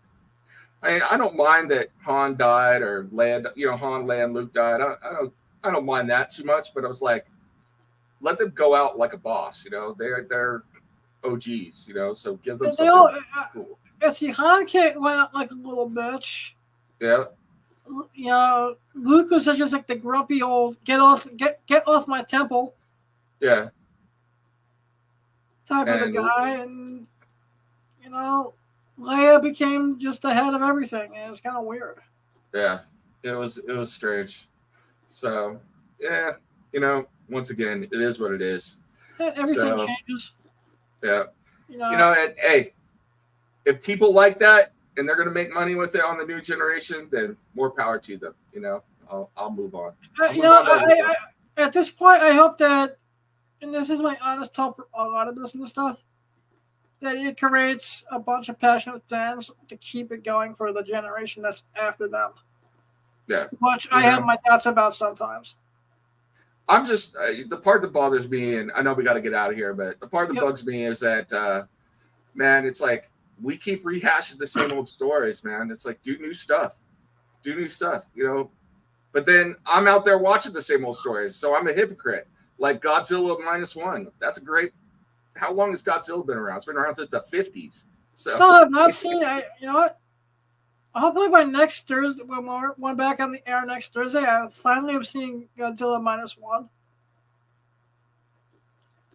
I mean, I don't mind that Han died or Leia, you know, Han, Leia, and Luke died. I don't mind that too much. But I was like, let them go out like a boss. You know, they're OGs. You know, so give them something cool. See, Han went out like a little bitch. Yeah. You know, Luke was just like the grumpy old get off my temple. Yeah. Type of the guy, and you know, Leia became just the head of everything, and it's kind of weird. Yeah, it was strange. So yeah, you know, once again, it is what it is. Everything changes. Yeah, you know, and hey, if people like that and they're going to make money with it on the new generation, then more power to them. You know, I'll move on. You know, I at this point, I hope that, and this is my honest hope for a lot of this and stuff, that it creates a bunch of passionate fans to keep it going for the generation that's after them. Yeah. Which I have my thoughts about sometimes. I'm just, the part that bothers me, and I know we got to get out of here, but the part that bugs me is that, man, it's like, we keep rehashing the same old stories, man. It's like, do new stuff, you know, but then I'm out there watching the same old stories. So I'm a hypocrite. Like Godzilla -1. That's a great. How long has Godzilla been around? It's been around since the 50s. So still have not seen it. You know what? Hopefully by next Thursday, when we're back on the air next Thursday, I finally am seeing Godzilla -1.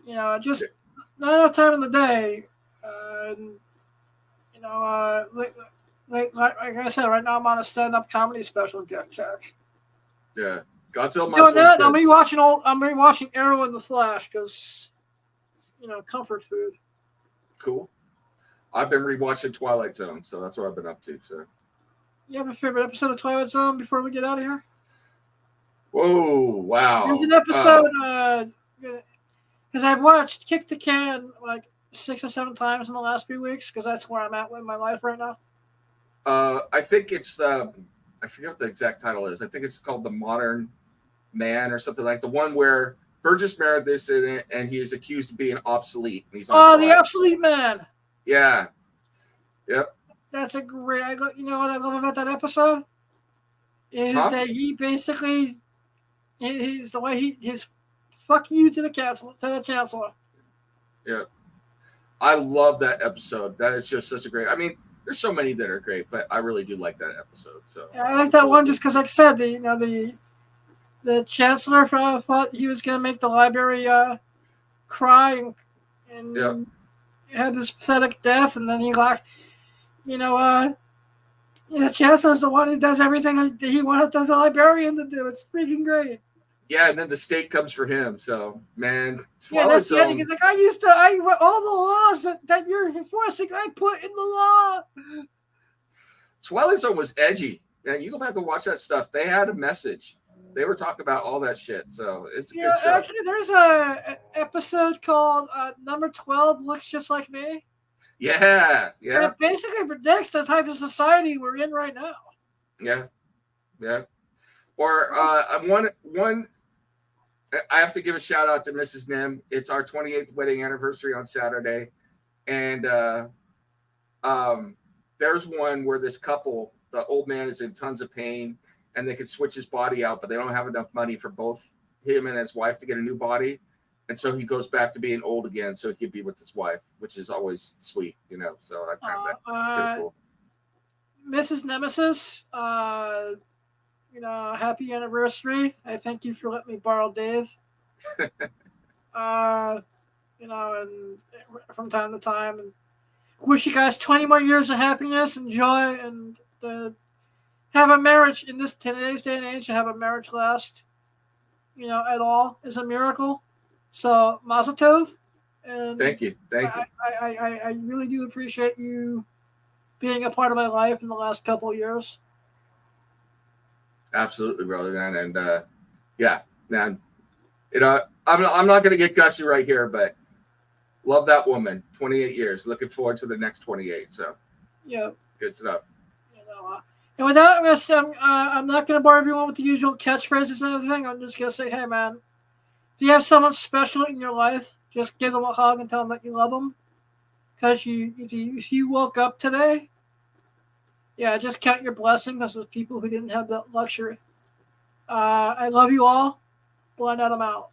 You know, just not enough time in the day. You know, like I said, right now I'm on a stand-up comedy special. Check. Yeah, Godzilla. Doing that, I'm rewatching Arrow and the Flash because, you know, comfort food. Cool. I've been rewatching Twilight Zone, so that's what I've been up to. So, you have a favorite episode of Twilight Zone before we get out of here? Whoa! Wow. There's an episode because I've watched Kick the Can like 6 or 7 times in the last few weeks because that's where I'm at with my life right now. I think it's I forget what the exact title is. I think it's called The Modern Man or something like the one where Burgess Meredith is in it and he is accused of being obsolete. And he's on The Obsolete Man. Yeah. Yep. That's a great. You know what I love about that episode is that he basically he's the way his fuck you to the chancellor. Yeah. I love that episode. That is just such a great. I mean, there's so many that are great, but I really do like that episode. So yeah, I like that one just because, like I said, the chancellor thought he was going to make the library cry, and had this pathetic death, and then he Chancellor is the one who does everything that he wanted the librarian to do. It's freaking great. Yeah, and then the state comes for him. So, man, that's the ending. He's like, all the laws that you're enforcing, I put in the law. Twilight Zone was edgy. Man, you go back and watch that stuff. They had a message. They were talking about all that shit. So it's a good show. Actually, there's an episode called Number 12 Looks Just Like Me. Yeah. And it basically predicts the type of society we're in right now. Yeah. Or one. I have to give a shout out to Mrs. Nim. It's our 28th wedding anniversary on Saturday, and there's one where this couple, the old man is in tons of pain, and they could switch his body out, but they don't have enough money for both him and his wife to get a new body, and so he goes back to being old again so he can be with his wife, which is always sweet, So I find that cool. Mrs. Nemesis, happy anniversary. I thank you for letting me borrow Dave. And from time to time, and wish you guys 20 more years of happiness and joy, and to have a marriage in today's day and age. To have a marriage last, at all is a miracle. So Mazel Tov. And thank you. I really do appreciate you being a part of my life in the last couple of years. Absolutely, brother, man. And man, I'm not going to get gushy right here, but love that woman. 28 years. Looking forward to the next 28. So yeah, good stuff. And with that, I'm not going to bore everyone with the usual catchphrases and everything. I'm just going to say, hey, man, if you have someone special in your life, just give them a hug and tell them that you love them. Because if you woke up today, just count your blessing, because there's people who didn't have that luxury. I love you all. Blind Adam out.